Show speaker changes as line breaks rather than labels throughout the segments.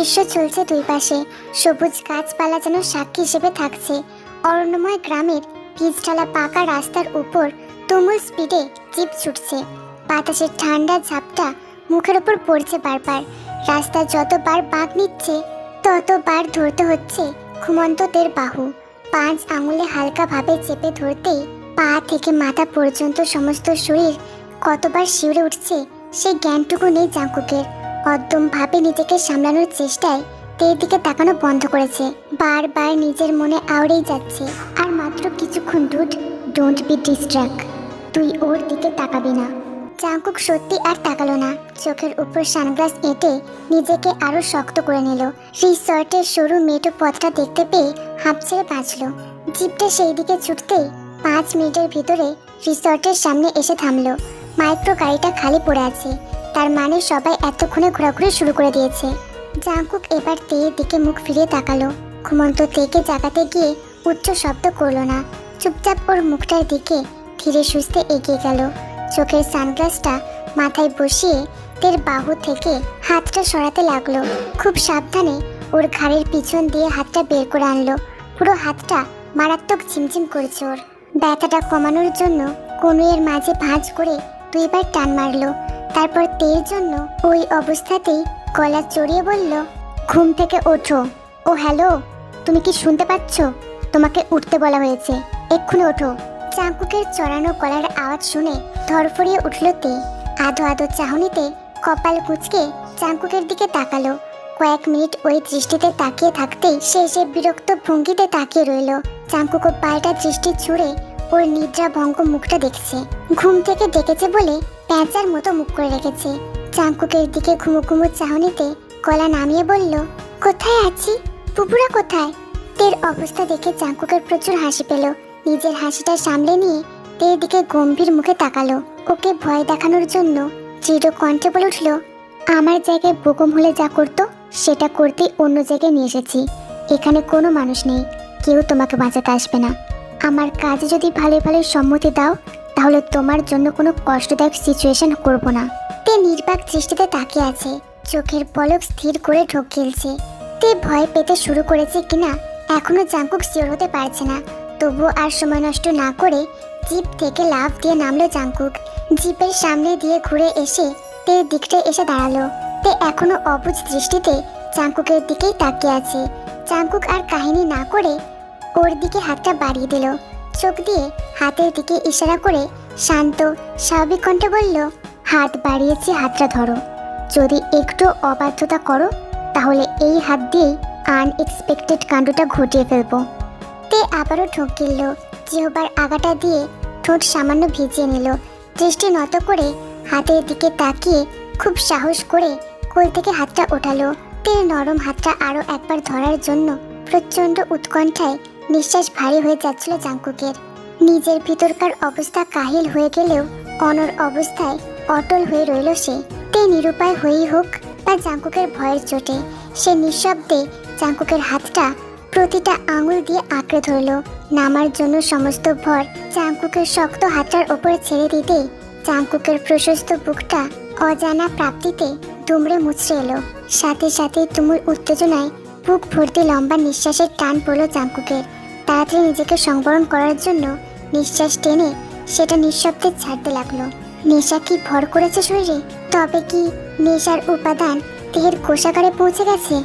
দৃশ্য চলছে দুই পাশে, সবুজ গাছপালা যেন সাক্ষী হিসেবে থাকছে। অরণ্যময় গ্রামের পিচঢালা পাকা রাস্তার উপর তুমুল স্পিডে জিপ ছুটছে। বাতাসের ঠান্ডা ঝাপটা মুখের উপর পড়ছে বারবার। রাস্তা যতবার বাঁক নিচ্ছে ততবার ধরতে হচ্ছে ঘুমন্তদের বাহু। 5 আঙুলে হালকাভাবে চেপে ধরতেই পা থেকে মাথা পর্যন্ত সমস্ত শরীর কতবার শিউরে উঠছে সে জ্ঞানটুকু নেই জাঙ্কুকের। অদ্যমভাবে নিজেকে সামলানোর চেষ্টায় তের দিকে তাকানো বন্ধ করেছে। বারবার নিজের মনে আওড়েই যাচ্ছে, আর মাত্র কিছুক্ষণ ডোন্ট বি ডিস্ট্র্যাক্ট, তুই ওর দিকে তাকাবি না। জাঙ্কুক সত্যি আর তাকালো না। চোখের উপর সানগ্লাস এঁটে নিজেকে আরো শক্ত করে নিল। রিসর্টের সরু মেটো পথটা দেখতে পেয়ে হাঁপ ছেড়ে বাঁচল। জিপটা সেই দিকে ছুটতেই 5 মিনিটের ভিতরে রিসর্টের সামনে এসে থামলো। মাইক্রো গাড়িটা খালি পড়ে আছে, তার মানে সবাই এতক্ষণে ঘোরাঘুরি শুরু করে দিয়েছে। জাঙ্কুক এবার তেয়ের দিকে মুখ ফিরিয়ে তাকালো। ঘুমন্ত তেকে জাগাতে গিয়ে উচ্চ শব্দ করলো না, চুপচাপ ওর মুখটার দিকে ধীরে সুস্থে এগিয়ে গেল। চোখের সানগ্লাসটা মাথায় বসিয়ে তের বাহু থেকে হাতটা সরাতে লাগলো। খুব সাবধানে ওর ঘাড়ের পিছন দিয়ে হাতটা বের করে আনলো। পুরো হাতটা মারাত্মক ঝিমঝিম করছে ওর। ব্যথাটা কমানোর জন্য কনুইয়ের মাঝে ভাঁজ করে 2 বার টান মারলো। তারপর তের জন্য ওই অবস্থাতেই গলা চড়িয়ে বলল, ঘুম থেকে ওঠো। ও হ্যালো, তুমি কি শুনতে পাচ্ছ? তোমাকে উঠতে বলা হয়েছে, এক্ষুনি ওঠো। জাঙ্কুকের চড়ানো গলার আওয়াজ শুনে ধরফড়িয়ে উঠল তে। আধো আধো চাহনিতে কপাল কুঁচকে জাঙ্কুকের দিকে তাকালো। কয়েক মিনিট ওই দৃষ্টিতে তাকিয়ে থাকতেই সে বিরক্ত ভঙ্গিতে তাকিয়ে রইল। জাঙ্কুকও পাল্টা দৃষ্টি ছুড়ে ওর নিদ্রা ভঙ্গ মুখটা দেখছে। ঘুম থেকে ডেকেছে বলে প্যাঁচার মতো মুখ করে রেখেছে। জাঙ্কুকের দিকে ঘুমু ঘুমু চাহনিতে গলা নামিয়ে বলল, কোথায় আছি? পুপুরা কোথায়? তের অবস্থা দেখে জাঙ্কুকের প্রচুর হাসি পেল। নিজের হাসিটা সামলে নিয়ে তের দিকে গম্ভীর মুখে তাকালো। ওকে ভয় দেখানোর জন্য দৃঢ় কণ্ঠে বলে উঠল, আমার জায়গায় বোকম হলে যা করতো সেটা করতেই অন্য জায়গায় নিয়ে এসেছি। এখানে কোনো মানুষ নেই, কেউ তোমাকে বাঁচাতে আসবে না। আমার কাজে যদি ভালো ভালো সম্মতি দাও তাহলে তোমার জন্য কোনো কষ্টদায়ক সিচুয়েশন করব না। তে নির্বাক দৃষ্টিতে তাকিয়ে আছে, চোখের পলক স্থির করে ঢোক গিলছে। তে ভয় পেতে শুরু করেছে কিনা এখনো জাঙ্কুক শিওর হতে পারছে না। তবুও আর সময় নষ্ট না করে জিপ থেকে লাফ দিয়ে নামলো জাঙ্কুক। জিপের সামনে দিয়ে ঘুরে এসে তের দিকটা এসে দাঁড়ালো। তে এখনো অবুঝ দৃষ্টিতে জাঙ্কুকের দিকেই তাকিয়ে আছে। জাঙ্কুক আর কাহিনী না করে ওর দিকে হাতটা বাড়িয়ে দিল। চোখ দিয়ে হাতের দিকে ইশারা করে শান্ত স্বাভাবিক কণ্ঠে বলল, হাত বাড়িয়েছি, হাতটা ধরো। যদি একটু অবাধ্যতা করো তাহলে এই হাত দিয়েই আনএক্সপেক্টেড কাণ্ডটা ঘটিয়ে ফেলবো। তে আবারও ঢোক গিলল। জিহ্বার আগাটা দিয়ে ঠোঁট সামান্য ভিজিয়ে নিল। দৃষ্টি নত করে হাতের দিকে তাকিয়ে খুব সাহস করে কোল থেকে হাতটা ওঠালো। তের নরম হাতটা আরো একবার ধরার জন্য প্রচন্ড উৎকণ্ঠায় নিঃশ্বাস ভারী হয়ে যাচ্ছিল জাঙ্কুকের। নিজের ভিতরকার অবস্থা কাহিল হয়ে গেলেও অনর অবস্থায় অটল হয়ে রইল সে। তে নিরুপায় হয়েই হোক বা জাঙ্কুকের ভয়ের চোটে সে নিঃশব্দে জাঙ্কুকের হাতটা প্রতিটা আঙুল দিয়ে আঁকড়ে ধরল। নামার জন্য সমস্ত ভর জাঙ্কুকের শক্ত হাতটার ওপরে ছেড়ে দিতেই জাঙ্কুকের প্রশস্ত বুকটা অজানা প্রাপ্তিতে দুমড়ে মুচড়ে এলো। সাথে সাথে তুমুল উত্তেজনায় বুক ভর্তি লম্বা নিঃশ্বাসের টান পড়ল জাঙ্কুকের। তাড়াতাড়ি নিজেকে সংবরণ করার জন্য নিঃশ্বাস টেনে সেটা নিঃশব্দে ছাড়তে লাগলো। নেশা কি ভর করেছে শরীরে? তবে কি নেশার উপাদান দেহের কোষাগারে পৌঁছে গেছে?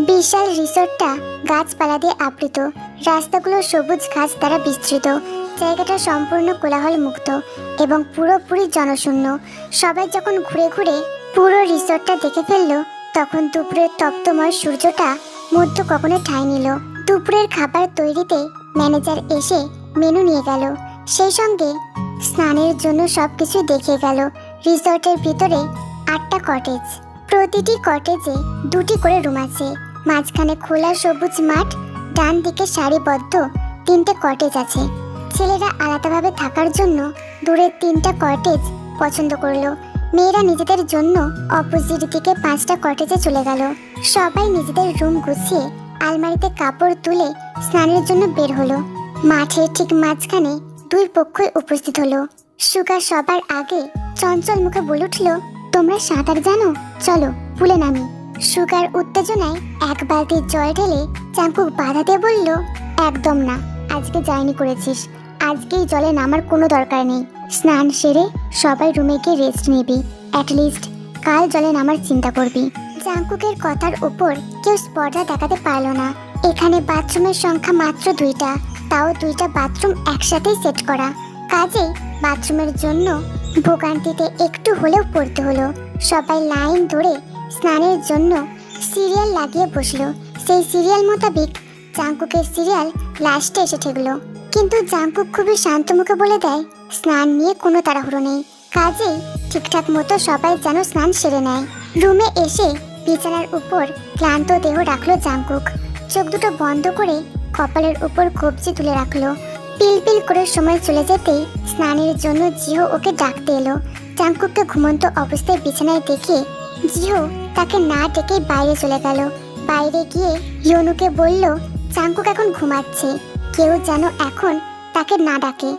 বিশাল রিসোর্টটা গাছপালা দিয়ে আবৃত। রাস্তাগুলো সবুজ ঘাস দ্বারা বিস্তৃত। জায়গাটা সম্পূর্ণ কোলাহল মুক্ত এবং পুরোপুরি জনশূন্য। সবাই যখন ঘুরে ঘুরে পুরো রিসোর্টটা দেখে ফেললো তখন দুপুরের তপ্তময় সূর্যটা মধ্য গগনে ঠাঁই নিল। দুপুরের খাবার তৈরিতে ম্যানেজার এসে মেনু নিয়ে গেল। সেই সঙ্গে স্নানের জন্য সবকিছু দেখিয়ে গেল। রিসোর্টের ভিতরে 8টা কটেজ, প্রতিটি কটেজে 2টি করে রুম আছে। মাঝখানে খোলা সবুজ মাঠ, ডান দিকে সারিবদ্ধ 3টে কটেজ আছে। ছেলেরা আলাদাভাবে থাকার জন্য দূরের 3টা কটেজ পছন্দ করলো। মেয়েরা নিজেদের জন্য অপোজিট দিকে 5টা কটেজে চলে গেল। সবাই নিজেদের রুম গুছিয়ে আলমারিতে কাপড় তুলে স্নানের জন্য বের হলো। মাঠের ঠিক মাঝখানে 2 পক্ষই উপস্থিত হলো। সুগা সবার আগে চঞ্চল মুখে বলে উঠল, তোমরা সাঁতার জানো? চলো পুলে নামি। সুগার উত্তেজনায় এক বালতি জল ঢেলে জাঙ্কুক বাধা দিয়ে বলল, একদম না, আজকে জার্নি করেছিস, আজকেই জলে নামার কোনো দরকার নেই। স্নান সেরে সবাই রুমে গিয়ে রেস্ট নিবি, অ্যাটলিস্ট কাল জলে নামার চিন্তা করবি। জাঙ্কুকের কথার উপর কেউ স্পর্ধা দেখাতে পারল না। এখানে বাথরুমের সংখ্যা মাত্র 2টা, তাও 2টা বাথরুম একসাথেই সেট করা। কাজেই বাথরুমের জন্য ভোগান্তিতে একটু হলেও পড়তে হলো। সবাই লাইন ধরে স্নানের জন্য সিরিয়াল লাগিয়ে বসলো। সেই সিরিয়াল মোতাবেক জাঙ্কুকের সিরিয়াল লাস্টে এসে ঠেকলো। কিন্তু জাঙ্কুক খুবই শান্ত মুখে বলে দেয়, স্নান নিয়ে কোনো তাড়াহুড়ো নেই, কাজেই ঠিকঠাক মতো সবাই যেন স্নান সেরে নেয়। রুমে এসে বিছানার উপর ক্লান্ত দেহ রাখলো জাঙ্কুক। চোখ দুটো বন্ধ করে কপালের উপর কবজি তুলে রাখলো। পিলপিল করে সময় চলে যেতেই স্নানের জন্য জিহো ওকে ডাকতে এলো। জাঙ্কুককে ঘুমন্ত অবস্থায় বিছানায় দেখে জিহো তাকে না ডেকেই বাইরে চলে গেল। বাইরে গিয়ে ইয়নুকে বলল, জাঙ্কুক এখন ঘুমাচ্ছে, কেউ যেন এখন তাকে না ডাকে।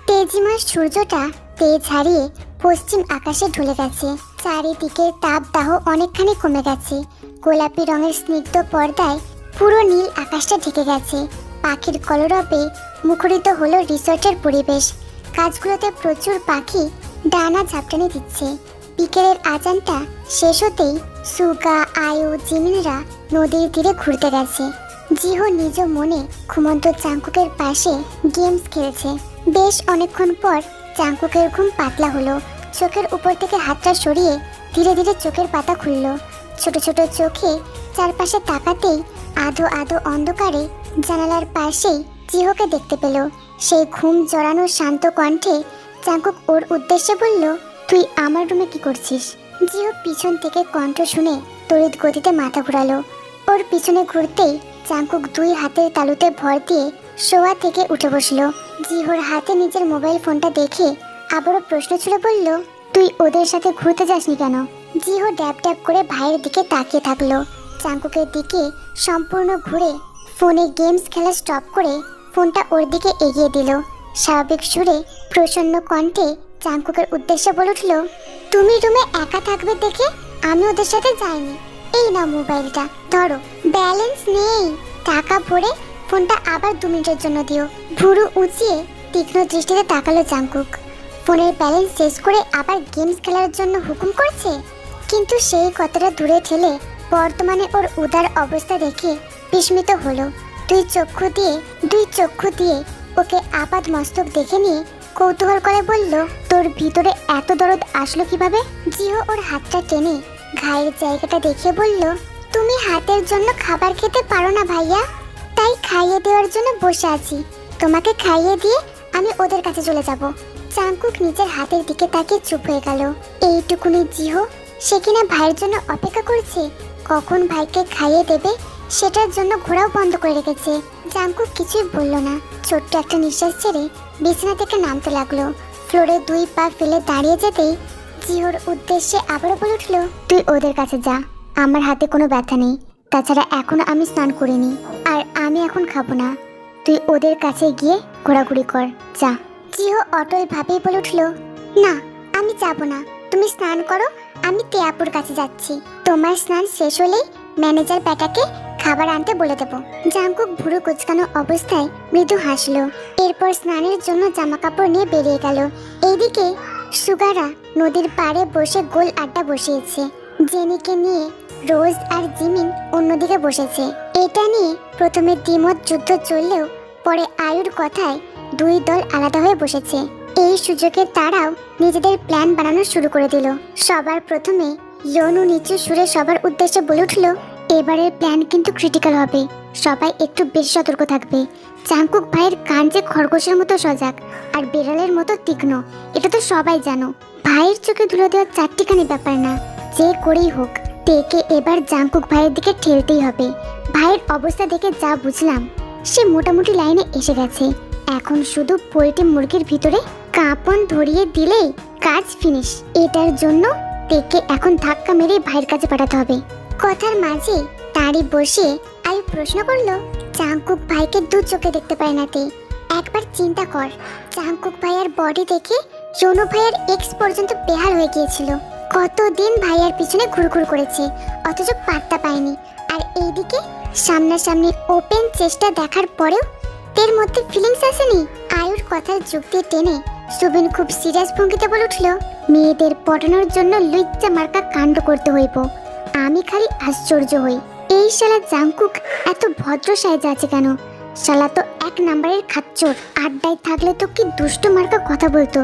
তেজিমার সূর্যটা তেজ হারিয়ে পশ্চিম আকাশে ঢলে গেছে। চারিদিকের তাপদাহ অনেকখানি কমে গেছে। গোলাপি রঙের স্নিগ্ধ পর্দায় পুরো নীল আকাশটা ঢেকে গেছে। পাখির কলরবে মুখরিত হলো রিসর্টের পরিবেশ। গাছগুলোতে প্রচুর পাখি ডানা ঝাপটানি দিচ্ছে। বিকেলের আজানটা শেষ হতেই সুগা, আয়ু, জিমিনরা নদীর তীরে ঘুরতে গেছে। জিহো নিজ মনে ঘুমন্ত জাঙ্কুকের পাশে গেমস খেলছে। বেশ অনেকক্ষণ পর জাঙ্কুকের ঘুম পাতলা হলো। চোখের উপর থেকে হাতটা সরিয়ে ধীরে ধীরে চোখের পাতা খুলল। ছোট ছোট চোখে চারপাশে তাকাতেই আধো আধো অন্ধকারে জানালার পাশেই জিহোকে দেখতে পেল। সেই ঘুম জড়ানো শান্ত কণ্ঠে জাঙ্কুক ওর উদ্দেশ্যে বলল, তুই আমার রুমে কি করছিস? জিহো পিছন থেকে কণ্ঠ শুনে তড়িৎ গতিতে মাথা ঘুরালো। ওর পিছনে ঘুরতেই জাঙ্কুক 2 হাতের তালুতে ভর দিয়ে শোয়া থেকে উঠে বসলো। জিহোর হাতে নিজের মোবাইল ফোনটা দেখে আবারও প্রশ্ন ছুড়ে বলল, তুই ওদের সাথে ঘুরতে যাসনি কেন? জিহো ড্যাব ড্যাব করে ভাইয়ের দিকে তাকিয়ে থাকলো। জাঙ্কুকের দিকে সম্পূর্ণ ঘুরে ফোনে গেমস খেলা স্টপ করে ফোনটা ওর দিকে এগিয়ে দিল। স্বাভাবিক সুরে প্রসন্ন কণ্ঠে জাঙ্কুকের উদ্দেশ্যে বলে উঠল, তুমি রুমে একা থাকবে দেখে আমি ওদের সাথে যাইনি। এই না মোবাইলটা ধরো, ব্যালেন্স নেই, টাকা ভরে ফোনটা আবার 2 মিনিটের জন্য দিও। ভুরু উঁচিয়ে তীক্ষ্ণ দৃষ্টিতে তাকালো জাঙ্কুক। ফোনের ব্যালেন্স শেষ করে আবার গেমস খেলার জন্য হুকুম করছে। কিন্তু সেই কথাটা দূরে ঠেলে বর্তমানে ওর উদার অবস্থা দেখে বিস্মিত হলো। দুই চক্ষু দিয়ে ওকে আপাত মস্তক দেখে নিয়ে কৌতূহল করে বলল, তোর ভিতরে এত দরদ আসলো কিভাবে? জিহো ওর হাতটা টেনে ঘায়ের জায়গাটা দেখে বলল, তুমি হাতের জন্য খাবার খেতে পারো না ভাইয়া, তাই খাইয়ে দেওয়ার জন্য বসে আছি। তোমাকে খাইয়ে দিয়ে আমি ওদের কাছে চলে যাব। জাঙ্কুক নিজের হাতের দিকে তাকিয়ে চুপ হয়ে গেল। এইটুকুনি জিহো, সে কিনা ভাইয়ের জন্য অপেক্ষা করছে, কখন ভাইকে খাইয়ে দেবে সেটার জন্য ঘোরাও বন্ধ করে রেখেছে। জাঙ্কুক কিছুই বলল না, ছোট্ট একটা নিঃশ্বাস ছেড়ে বিছানা থেকে নামতে লাগলো। ফ্লোরে 2 পা ফেলে দাঁড়িয়ে যেতেই জিহোর উদ্দেশ্যে আবারও বলে উঠল, তুই ওদের কাছে যা, আমার হাতে কোনো ব্যথা নেই, তাছাড়া এখনো আমি স্নান করিনি, আর আমি এখন খাবো না। তুই ওদের কাছে গিয়ে ঘোরাঘুরি কর, যা। জিহো অটল ভাবেই বলে উঠল, না আমি যাব না, তুমি স্নান করো, আমি তিয়াপুর কাছে যাচ্ছি। তোমার স্নান শেষ হলেই ম্যানেজার ব্যাটাকে খাবার আনতে বলে দেব। জাঙ্কুক ভুরু কুচকানো অবস্থায় মৃদু হাসলো। এরপর স্নানের জন্য জামা কাপড় নিয়ে বেরিয়ে গেল। এইদিকে সুগারা নদীর পাড়ে বসে গোল আড্ডা বসিয়েছে। জেনিকে নিয়ে রোজ আর জিমিন অন্যদিকে বসেছে। এটা নিয়ে প্রথমে দ্বিমত যুদ্ধ চললেও পরে আয়ুর কথায় 2 দল আলাদা হয়ে বসেছে। এই সুযোগে তারাও নিজেদের প্ল্যান বানানো শুরু করে দিল। সবার প্রথমে ইয়নু নিচু সুরে সবার উদ্দেশ্যে বলে উঠল, এবারের প্ল্যান কিন্তু ক্রিটিক্যাল হবে, সবাই একটু বেশি সতর্ক থাকবে। জাঙ্কুক ভাইয়ের কান যে খরগোশের মতো সজাগ আর বিড়ালের মতো তীক্ষ্ণ, এটা তো সবাই জানো। ভাইয়ের চোখে ধুলো দেওয়া চারটিখানি ব্যাপার না, যে করেই হোক তেকে এবার জাঙ্কুক ভাইয়ের দিকে ঠেলতেই হবে। ভাইয়ের অবস্থা দেখে যা বুঝলাম, সে মোটামুটি লাইনে এসে গেছে। এখন শুধু পোল্ট্রি মুরগির ভিতরে কাঁপন ধরিয়ে দিলেই কাজ ফিনিশ। এটার জন্য তেকে এখন ধাক্কা মেরে ভাইয়ের কাছে পাঠাতে হবে। কথার মাঝে তারই বসে আয়ু প্রশ্ন করলো, জাঙ্কুক ভাইকে 2 চোখে দেখতে পারে না তে? একবার চিন্তা কর, জাঙ্কুক ভাইয়ের বডি দেখে ইয়নু ভাইয়ের এক্স পর্যন্ত বেহাল হয়ে গিয়েছিল। কতদিন ভাইয়ার পিছনে ঘুরঘুর করেছে, অথচ পাত্তা পায়নি। আর এইদিকে সামনাসামনি ওপেন চেষ্টা দেখার পরেও এর মধ্যে ফিলিংস আসেনি। আয়ুর কথার যুক্তি টেনে সুবিন খুব সিরিয়াস ভঙ্গিতে বলে উঠল, মেয়েদের পটানোর জন্য লুচ্চা মার্কা কাণ্ড করতে হইব। আমি খালি আশ্চর্য হই, এই শালা জাংকুক এত ভদ্র সাইজে আছে কেন? শালা তো এক নাম্বারের খাচ্চর। আড্ডায় থাকলে তো কি দুষ্ট মার্কা কথা বলতো,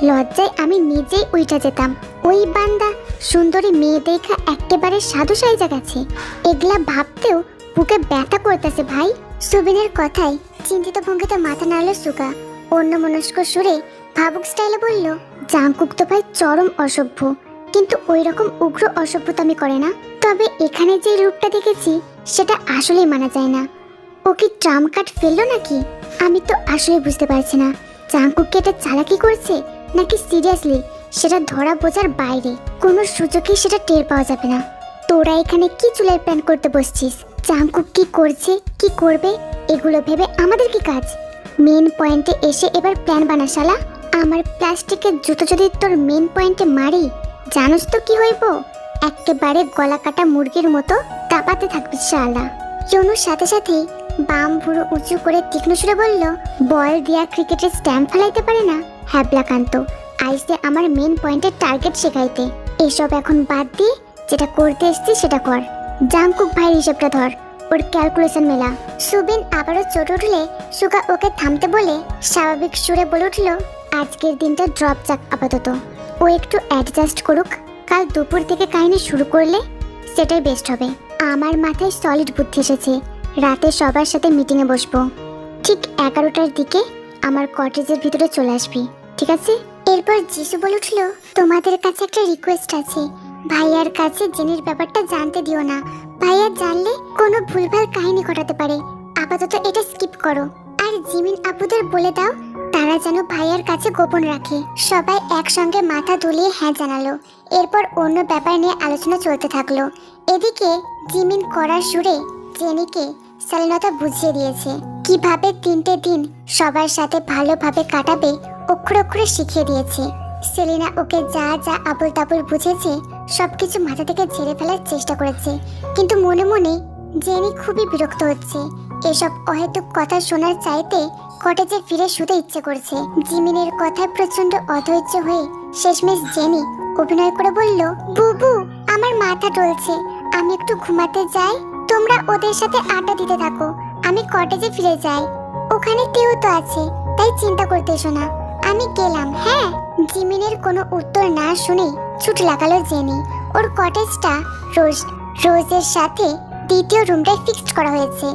লজ্জায় আমি নিজেই উইটা যেতাম। ওই বান্দা সুন্দরী মেয়ে দেখা একেবারে সাধু সাইজা গেছে, এগুলা ভাবতেও বুকে ব্যথা করতেছে ভাই। সুবিনের কথায় চিন্তিত ভঙ্গিতে মাথা নাড়ল সুগা। অন্যমনস্ক সুরে ভাবুক স্টাইলে বলল, জাংকুক তো ভাই চরম অসভ্য, কিন্তু ওই রকম উগ্র অসভ্যতামি করে না। তবে এখানে যে রূপটা দেখেছি সেটা আসলেই মানা যায় না। ও কি ট্রাম কার্ড ফেললো নাকি? আমি তো আসলে বুঝতে পারছি না জাংকুককে এটা চালাকি করছে নাকি সিরিয়াসলি, সেটা ধরা বোঝার বাইরে। কোনো সুযোগেই সেটা টের পাওয়া যাবে না। তোরা এখানে কি চুলের প্ল্যান করতে বসছিস? জাংকুক কি করছে কি করবে এগুলো ভেবে আমাদের কি কাজ? মেন পয়েন্টে এসে এবার প্ল্যান বানা শালা। আমার প্লাস্টিকের জুতো যদি তোর মেন পয়েন্টে মারি, জানোস তো কি হইব? একেবারে গলা কাটা মুরগির মতো কাঁপাতে থাকবি শালা। ইউনুর সাথে সাথেই বাম ভুরু উঁচু করে তীক্ষ্ণ সুরে বলল, বল দিয়া ক্রিকেটের স্ট্যাম্প ফেলাইতে পারে না হ্যাবলাকান্ত, আইসে আমার মেন পয়েন্টের টার্গেট শেখাইতে। এসব এখন বাদ দিয়ে যেটা করতে এসছি সেটা কর। জাংকুক ভাইয়ের হিসেবটা ধর, ওর ক্যালকুলেশন মেলা। সুবিন আবারও চোট উঠলে সুগা ওকে থামতে বলে স্বাভাবিক সুরে বলে উঠল, আজকের দিনটা ড্রপ যাক আপাতত, ও একটু অ্যাডজাস্ট করুক। কাল দুপুর থেকে কাহিনী শুরু করলে সেটাই বেস্ট হবে। আমার মাথায় সলিড বুদ্ধি এসেছে, রাতে সবার সাথে মিটিংয়ে বসবো। ঠিক 11টার দিকে আমার কটেজের ভিতরে চলে আসবি, ঠিক আছে? এরপর যিশু বলে উঠল, তোমাদের কাছে একটা রিকোয়েস্ট আছে, ভাইয়ার কাছে জেনির ব্যাপারটা জানতে দিও না। ভাইয়া জানলে কোনো ভুলভাল কাহিনী ঘটাতে পারে। আপাতত এটা স্কিপ করো। আর জিমিন আপুদের বলে দাও তারা যেন ভাইয়ার কাছে গোপন রাখে। সবাই একসঙ্গে মাথা দুলিয়ে হ্যাঁ জানালো। এরপর অন্য ব্যাপার নিয়ে আলোচনা চলতে থাকলো। এদিকে জিমিন করার সুরে জেনিকে শালীনতা বুঝিয়ে দিয়েছে, কিভাবে 3টে দিন সবার সাথে ভালোভাবে কাটাবে অক্ষরে অক্ষরে শিখিয়ে দিয়েছে। সেলিনা ওকে যা যা আবল তাবল বুঝেছে সবকিছু মাথা থেকে ঝেড়ে ফেলার চেষ্টা করেছে, কিন্তু মনে মনে জেনি খুবই বিরক্ত হচ্ছে। এসব অহেতুক কথা শোনার চাইতে কটেজে ফিরে শুতে ইচ্ছে করছে। জিমিনের কথায় প্রচন্ড অধৈর্য হয়ে শেষমেশ জেনি অভিনয় করে বলল, বুবু আমার মাথা টলছে, আমি একটু ঘুমাতে যাই, তোমরা ওদের সাথে আড্ডা দিতে থাকো, আমি কটেজে ফিরে যাই। ওখানে কেউ তো আছে, তাই চিন্তা করতে এসো না, আমি গেলাম। হ্যাঁ। জিমিনের কোনো উত্তর না শুনে ছুট লাগালো জেনি। ওর কটেজটা রোজের সাথে দ্বিতীয় রুমটায় ফিক্সড করা হয়েছে।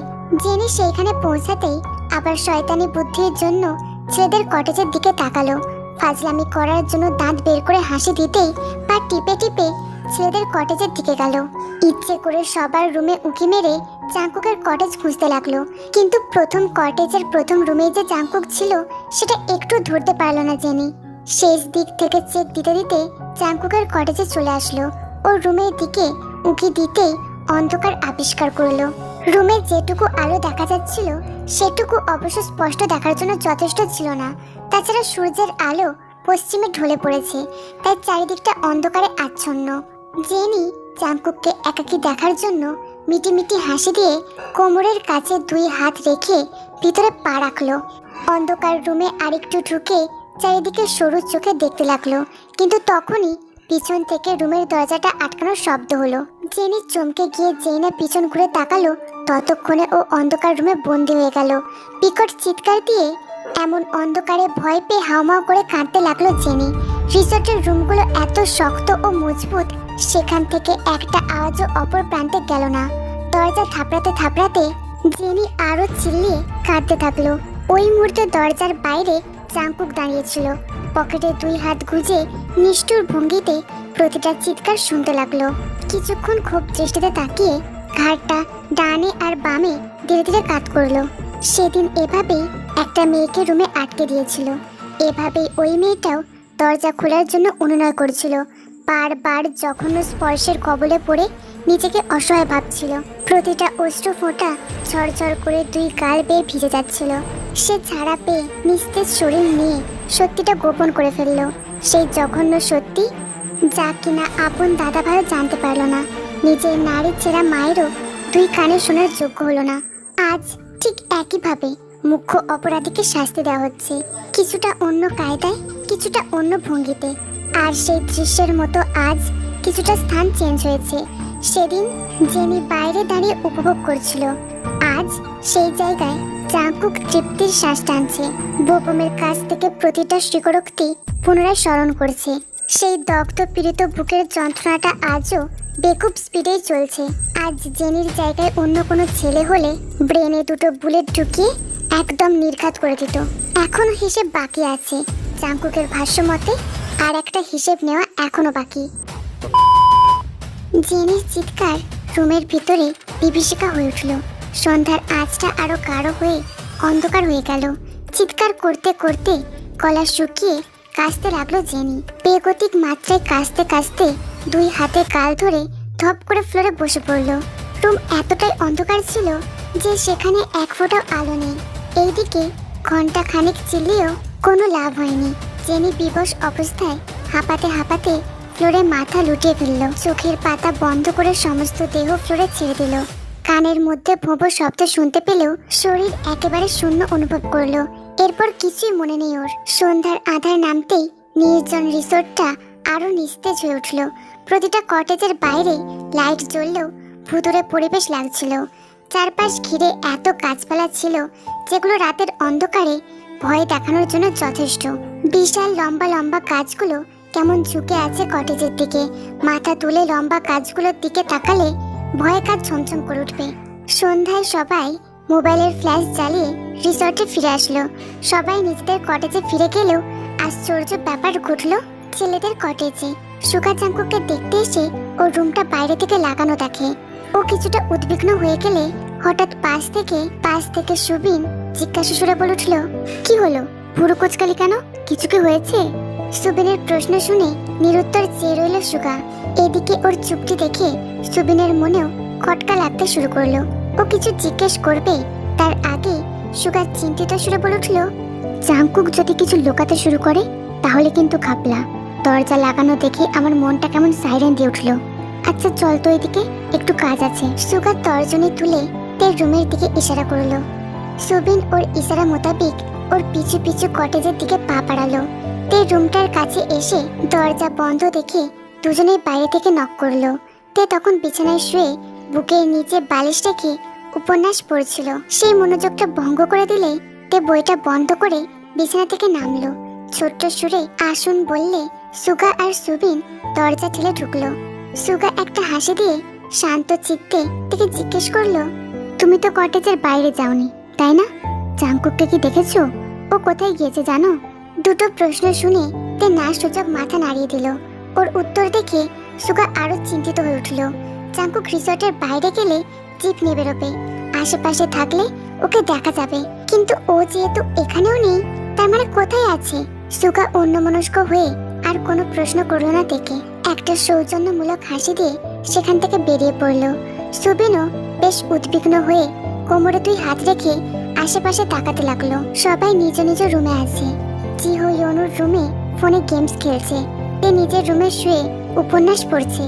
জেনি সেইখানে পৌঁছাতেই আবার শয়তানি বুদ্ধির জন্য ছেলেদের কটেজের দিকে তাকালো। ফাজলামি করার জন্য দাঁত বের করে হাসি দিতেই পা টিপে টিপে ছেলেদের কটেজের দিকে গেল। ইচ্ছে করে সবার রুমে উঁকি মেরে জাংকুকের কটেজ খুঁজতে লাগলো, কিন্তু প্রথম কটেজের প্রথম রুমে যে জাংকুক ছিল সেটা একটু ধরতে পারলো না জেনি। শেষ দিক থেকে চেক দিতে দিতে জাংকুকের কটেজে চলে আসলো। ওর রুমের দিকে উঁকি দিতেই অন্ধকার আবিষ্কার করলো। রুমে যেটুকু আলো দেখা যাচ্ছিল সেটুকু অবশ্য স্পষ্ট দেখার জন্য যথেষ্ট ছিল না। তাছাড়া সূর্যের আলো পশ্চিমে ঢলে পড়েছে, তাই চারিদিকটা অন্ধকারে আচ্ছন্ন। জেনি জাংকুককে একাকী দেখার জন্য মিটিমিটি হাসি দিয়ে কোমরের কাছে 2 হাত রেখে ভিতরে পা রাখলো। অন্ধকার রুমে আরেকটু ঢুকে চারিদিকে সরু চোখে দেখতে লাগলো, কিন্তু তখনই পিছন থেকে রুমের দরজাটা আটকানোর শব্দ হলো। জেনি চমকে গিয়ে যেই না পিছন ঘুরে তাকালো, ততক্ষণে ও অন্ধকার রুমে বন্দি হয়ে গেল। বিকট চিৎকার দিয়ে এমন অন্ধকারে ভয় পেয়ে হাউমাউ করে কাঁদতে লাগলো জেনি। রিসর্টের রুমগুলো এত শক্ত ও মজবুত, সেখান থেকে একটা আওয়াজও অপর প্রান্তে গেল না। দরজা থাপড়াতে থাপড়াতে জেনি আরো চিল্লিয়ে কাঁদতে থাকলো। ওই মুহূর্তে দরজার বাইরে জাংকুক দাঁড়িয়েছিল, পকেটে 2 হাত গুজে নিষ্ঠুর ভঙ্গিতে প্রতিটা চিৎকার শুনতে লাগলো। কিছুক্ষণ খুব দৃষ্টিতে তাকিয়ে ঘাড়টা ডানে আর বামে ধীরে ধীরে কাত করলো। সেদিন এভাবেই একটা মেয়েকে রুমে আটকে দিয়েছিল। এভাবেই ওই মেয়েটাও দরজা খোলার জন্য অনুনয় করছিল। বারবার জঘন্য স্পর্শের কবলে পড়ে নিজেকে অসহায় ভাবছিল। প্রতিটা অশ্রু ফোঁটা ঝরঝর করে 2 গাল বেয়ে ভিজে যাচ্ছিল। সে ছাড়া পেয়ে নিস্তেজ শরীর নিয়ে সত্যিটা গোপন করে ফেলল। সেই জঘন্য সত্যি যা কিনা আপন দাদা ভাইও জানতে পারলো না। নিজের নারীর ছেঁড়া মায়েরও দুই কানে শোনার যোগ্য হলো না। আজ ঠিক একইভাবে মুখ্য অপরাধীকে শাস্তি দেওয়া হচ্ছে, কিছুটা অন্য কায়দায়, কিছুটা অন্য ভঙ্গিতে। আর সেই দৃশ্যের মতো আজ কিছুটা স্থান চেঞ্জ হয়েছে। সেদিন জেনি বাইরে দাঁড়িয়ে উপভোগ করছিল, আজ সেই জায়গায় জাঙ্কুক তৃপ্তির শ্বাস টানছে। বোপমের কাছ থেকে প্রতিটা স্বীকারোক্তি পুনরায় স্মরণ করছে। সেই দগ্ধ পীড়িত বুকের যন্ত্রণাটা আজও বেকুব স্পিডেই চলছে। আজ জেনির জায়গায় অন্য কোনো ছেলে হলে ব্রেনে দুটো বুলেট ঢুকিয়ে একদম নির্ঘাত করে দিত। এখনো হিসেব বাকি আছে। জাঙ্কুকের ভাষ্য মতে আর একটা হিসেব নেওয়া এখনো বাকি। জেনির চিৎকার রুমের ভিতরে বিভীষিকা হয়ে উঠল। সন্ধ্যার আঁচটা আরো গাঢ় হয়ে অন্ধকার হয়ে গেল। চিৎকার করতে করতে গলা শুকিয়ে কাশতে লাগলো জেনি। বেগতিক মাত্রায় কাশতে কাশতে দুই হাতে গাল ধরে ধপ করে ফ্লোরে বসে পড়ল। রুম এতটাই অন্ধকার ছিল যে সেখানে এক ফোঁটাও আলো নেই। এইদিকে ঘন্টা খানিক চিল্লিয়েও কোনো লাভ হয়নি। জেনি বিবশ অবস্থায় হাঁপাতে হাঁপাতে ফ্লোরে মাথা লুটিয়ে ফেলল। চোখের পাতা বন্ধ করে সমস্ত দেহ ফ্লোরে ছেড়ে দিল। কানের মধ্যে ভোঁবো শব্দ শুনতে পেলেও শরীর একেবারে শূন্য অনুভব করলো। এরপর কিছুই মনে নেই ওর। সন্ধ্যার আধার নামতেই নির্জন রিসোর্টটা আরো নিস্তেজ হয়ে উঠল। প্রতিটা কটেজের বাইরে লাইট জ্বললেও ভুতুড়ে পরিবেশ লাগছিল। চারপাশ ঘিরে এত গাছপালা ছিল যেগুলো রাতের অন্ধকারে ভয় দেখানোর জন্য যথেষ্ট। বিশাল লম্বা লম্বা গাছগুলো কেমন ঝুঁকে আছে কটেজের দিকে। মাথা তুলে লম্বা গাছগুলোর দিকে তাকালে ভয়ে কাজ ছমছম করে উঠবে। সন্ধ্যায় সবাই মোবাইলের ফ্ল্যাশ জ্বালিয়ে রিসর্টে ফিরে আসলো। সবাই নিজেদের কটেজে ফিরে গেলেও আশ্চর্য ব্যাপার ঘটল ছেলেদের কটেজে। সুগা জাঙ্কুককে দেখতে এসে ওর রুমটা বাইরে থেকে লাগানো দেখে। ও কিছুটা উদ্বিগ্ন হয়ে গেলে হঠাৎ পাশ থেকে সুবিন জিজ্ঞাসা সুরে বলে উঠল, কি হলো, ভুরু কোচকালি কেন, কিছু কি হয়েছে? সুবিনের প্রশ্ন শুনে নিরুত্তর চেয়ে রইল সুগা। এদিকে ওর চুপটি দেখে সুবিনের মনেও খটকা লাগতে শুরু করলো। ও কিছু জিজ্ঞেস করবে তার আগে সুগা চিন্তিত সুরে বলে উঠল, জাঙ্কুক যদি কিছু লুকাতে শুরু করে তাহলে কিন্তু খাপলা। দরজা লাগানো দেখে আমার মনটা কেমন সাইরেন দিয়ে উঠলো। আচ্ছা চল তো, এদিকে একটু কাজ আছে। সুগা তর্জনী তুলে তের রুমের দিকে ইশারা করলো। সুবিন ওর ইশারা মোতাবেক ওর পিছু পিছু কটেজের দিকে পা বাড়ালো। তে রুমটার কাছে এসে দরজা বন্ধ দেখে দুজনেই বাইরে থেকে নক করলো। তে তখন বিছানায় শুয়ে বুকের নিচে বালিশ রেখে উপন্যাস পড়ছিল। সেই মনোযোগটা ভঙ্গ করে দিলে তে বইটা বন্ধ করে বিছানা থেকে নামলো। ছোট্ট সুরে আসুন বললে সুগা আর সুবিন দরজা ঠেলে ঢুকলো। সুগা একটা হাসি দিয়ে শান্ত চিত্তে থেকে জিজ্ঞেস করলো, তুমি তো কটেজের বাইরে যাওনি তাই না? জাঙ্কুককে কি দেখেছো? ও কোথায় গিয়েছে জানো? দুটো প্রশ্ন শুনে তে না সূচক মাথা নাড়িয়ে দিল। ওর উত্তর দেখে সুগা আরো চিন্তিত হয়ে উঠল। জাঙ্কুক রিসর্টের বাইরে গেলে জিপ নিয়ে বেরোবে, আশেপাশে থাকলে ওকে দেখা যাবে, কিন্তু ও যেহেতু এখানেও নেই তার মানে কোথায় আছে? সুগা অন্যমনস্ক হয়ে আর কোনো প্রশ্ন করলো না দেখে একটা সৌজন্যমূলক হাসি দিয়ে সেখান থেকে বেরিয়ে পড়লো। সুবিনও বেশ উদ্বিগ্ন হয়ে কোমরে দুই হাত রেখে আশেপাশে তাকাতে লাগলো। সবাই নিজ নিজ রুমে আছে। জিহো ইয়নুর রুমে ফোনে গেমস খেলছে। তে নিজের রুমে শুয়ে উপন্যাস পড়ছে।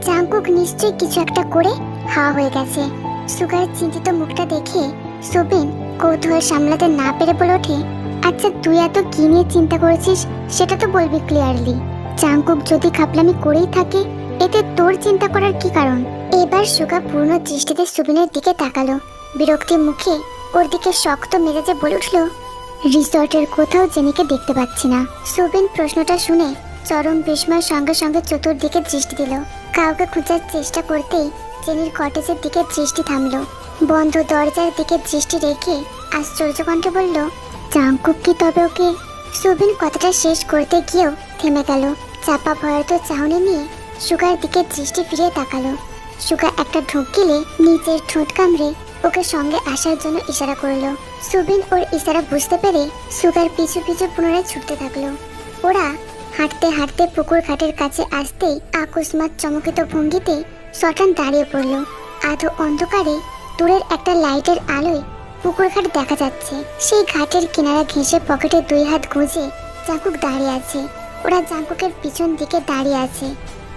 জাঙ্কুক নিশ্চয়ই কিছু একটা করে হাওয়া হয়ে গেছে। সুগার চিন্তিত মুখটা দেখে সুবিন কৌতূহল সামলাতে না পেরে বলে ওঠে, আচ্ছা তুই এত কি নিয়ে চিন্তা করেছিস সেটা তো বলবি ক্লিয়ারলি। জাঙ্কুক যদি খাপলামি করেই থাকে এতে তোর চিন্তা করার কি কারণ? এবার সুগা পূর্ণ দৃষ্টিতে সুবিনের দিকে তাকালো। বিরক্তি মুখে ওর দিকে শক্ত মেজাজে বলে উঠল, রিসর্টের কোথাও জেনিকে দেখতে পাচ্ছি না। সুবিন প্রশ্নটা শুনে চরম বিস্ময়ের সঙ্গে সঙ্গে চতুর্দিকে দৃষ্টি দিল। কাউকে খোঁজার চেষ্টা করতেই জেনির কটেজের দিকে দৃষ্টি থামলো। বন্ধ দরজার দিকে দৃষ্টি রেখে আশ্চর্য কণ্ঠে বলল, জাঙ্কুক কি তবে ওকে? সুবিন কথাটা শেষ করতে গিয়েও থেমে গেল। চাপা ভয়ার্ত চাহনি নিয়ে সুগার দিকে দৃষ্টি ফিরিয়ে তাকালো। সুগা একটা ঢোক গিলে নিচের ঠোঁট কামড়ে ওকে সঙ্গে আসার জন্য ইশারা করলো। সুবিন ওর ইশারা বুঝতে পেরে সুগার পিছু পিছু পুনরায় ছুটতে থাকলো। ওরা হাঁটতে হাঁটতে পুকুর ঘাটের কাছে আসতেই আকস্মাৎ চমকিত ভঙ্গিতে সটান দাঁড়িয়ে পড়লো। আধো অন্ধকারে দূরের একটা লাইটের আলোয় পুকুর ঘাট দেখা যাচ্ছে। সেই ঘাটের কিনারা ঘেঁষে পকেটে দুই হাত গুঁজে জাঙ্কুক দাঁড়িয়ে আছে। ওরা জাঙ্কুকের পিছন দিকে দাঁড়িয়ে আছে,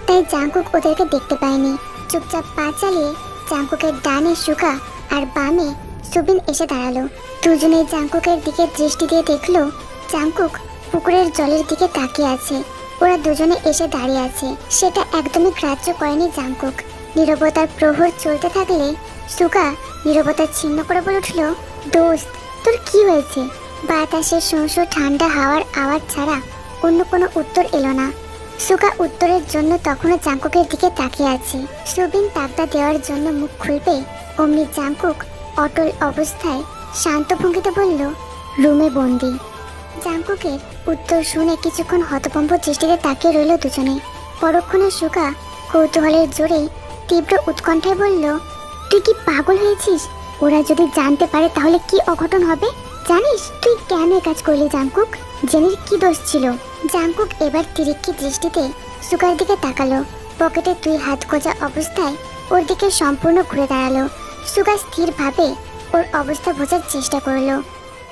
তাই জাঙ্কুক ওদেরকে দেখতে পায়নি। চুপচাপ পা চালিয়ে জাঙ্কুকের ডানে সুগা আর বামে সুবিন এসে দাঁড়ালো। দুজনেই জাঙ্কুকের দিকে দৃষ্টি দিয়ে দেখলো জাঙ্কুক পুকুরের জলের দিকে তাকিয়ে আছে। ওরা দুজনে এসে দাঁড়িয়ে আছে, সেটা একদমই গ্রাহ্য করেনি জাঙ্কুক। নীরবতার প্রহর চলতে থাকলে সুগা নীরবতা ছিন্ন করে বলে উঠল, দোস্ত তোর কি হয়েছে? বাতাসের শোঁ ঠান্ডা হাওয়ার আওয়াজ ছাড়া অন্য কোনো উত্তর এলো না। সুগা উত্তরের জন্য তখনও জাঙ্কুকের দিকে তাকিয়ে আছে। সুবিন তাগদা দেওয়ার জন্য মুখ খুলবে অমনি জাঙ্কুক অটল অবস্থায় শান্ত ভঙ্গিতে বলল, রুমে বন্দি। জাঙ্কুকের উত্তর শুনে কিছুক্ষণ হতভম্ব দৃষ্টিতে তাকিয়ে রইল দুজনে। পরক্ষণে সুগা কৌতূহলের জোরে তীব্র উৎকণ্ঠায় বলল, তুই কি পাগল হয়েছিস? ওরা যদি জানতে পারে তাহলে কি অঘটন হবে জানিস? তুই কেন কাজ করলি জাঙ্কুক? জেনির কি দোষ ছিল? জাঙ্কুক এবার তিরিক্ষি দৃষ্টিতে সুগার দিকে তাকালো। পকেটে 2 হাত গোজা অবস্থায় ওর দিকে সম্পূর্ণ ঘুরে দাঁড়ালো। সুগা স্থিরভাবে ওর অবস্থা বোঝার চেষ্টা করলো।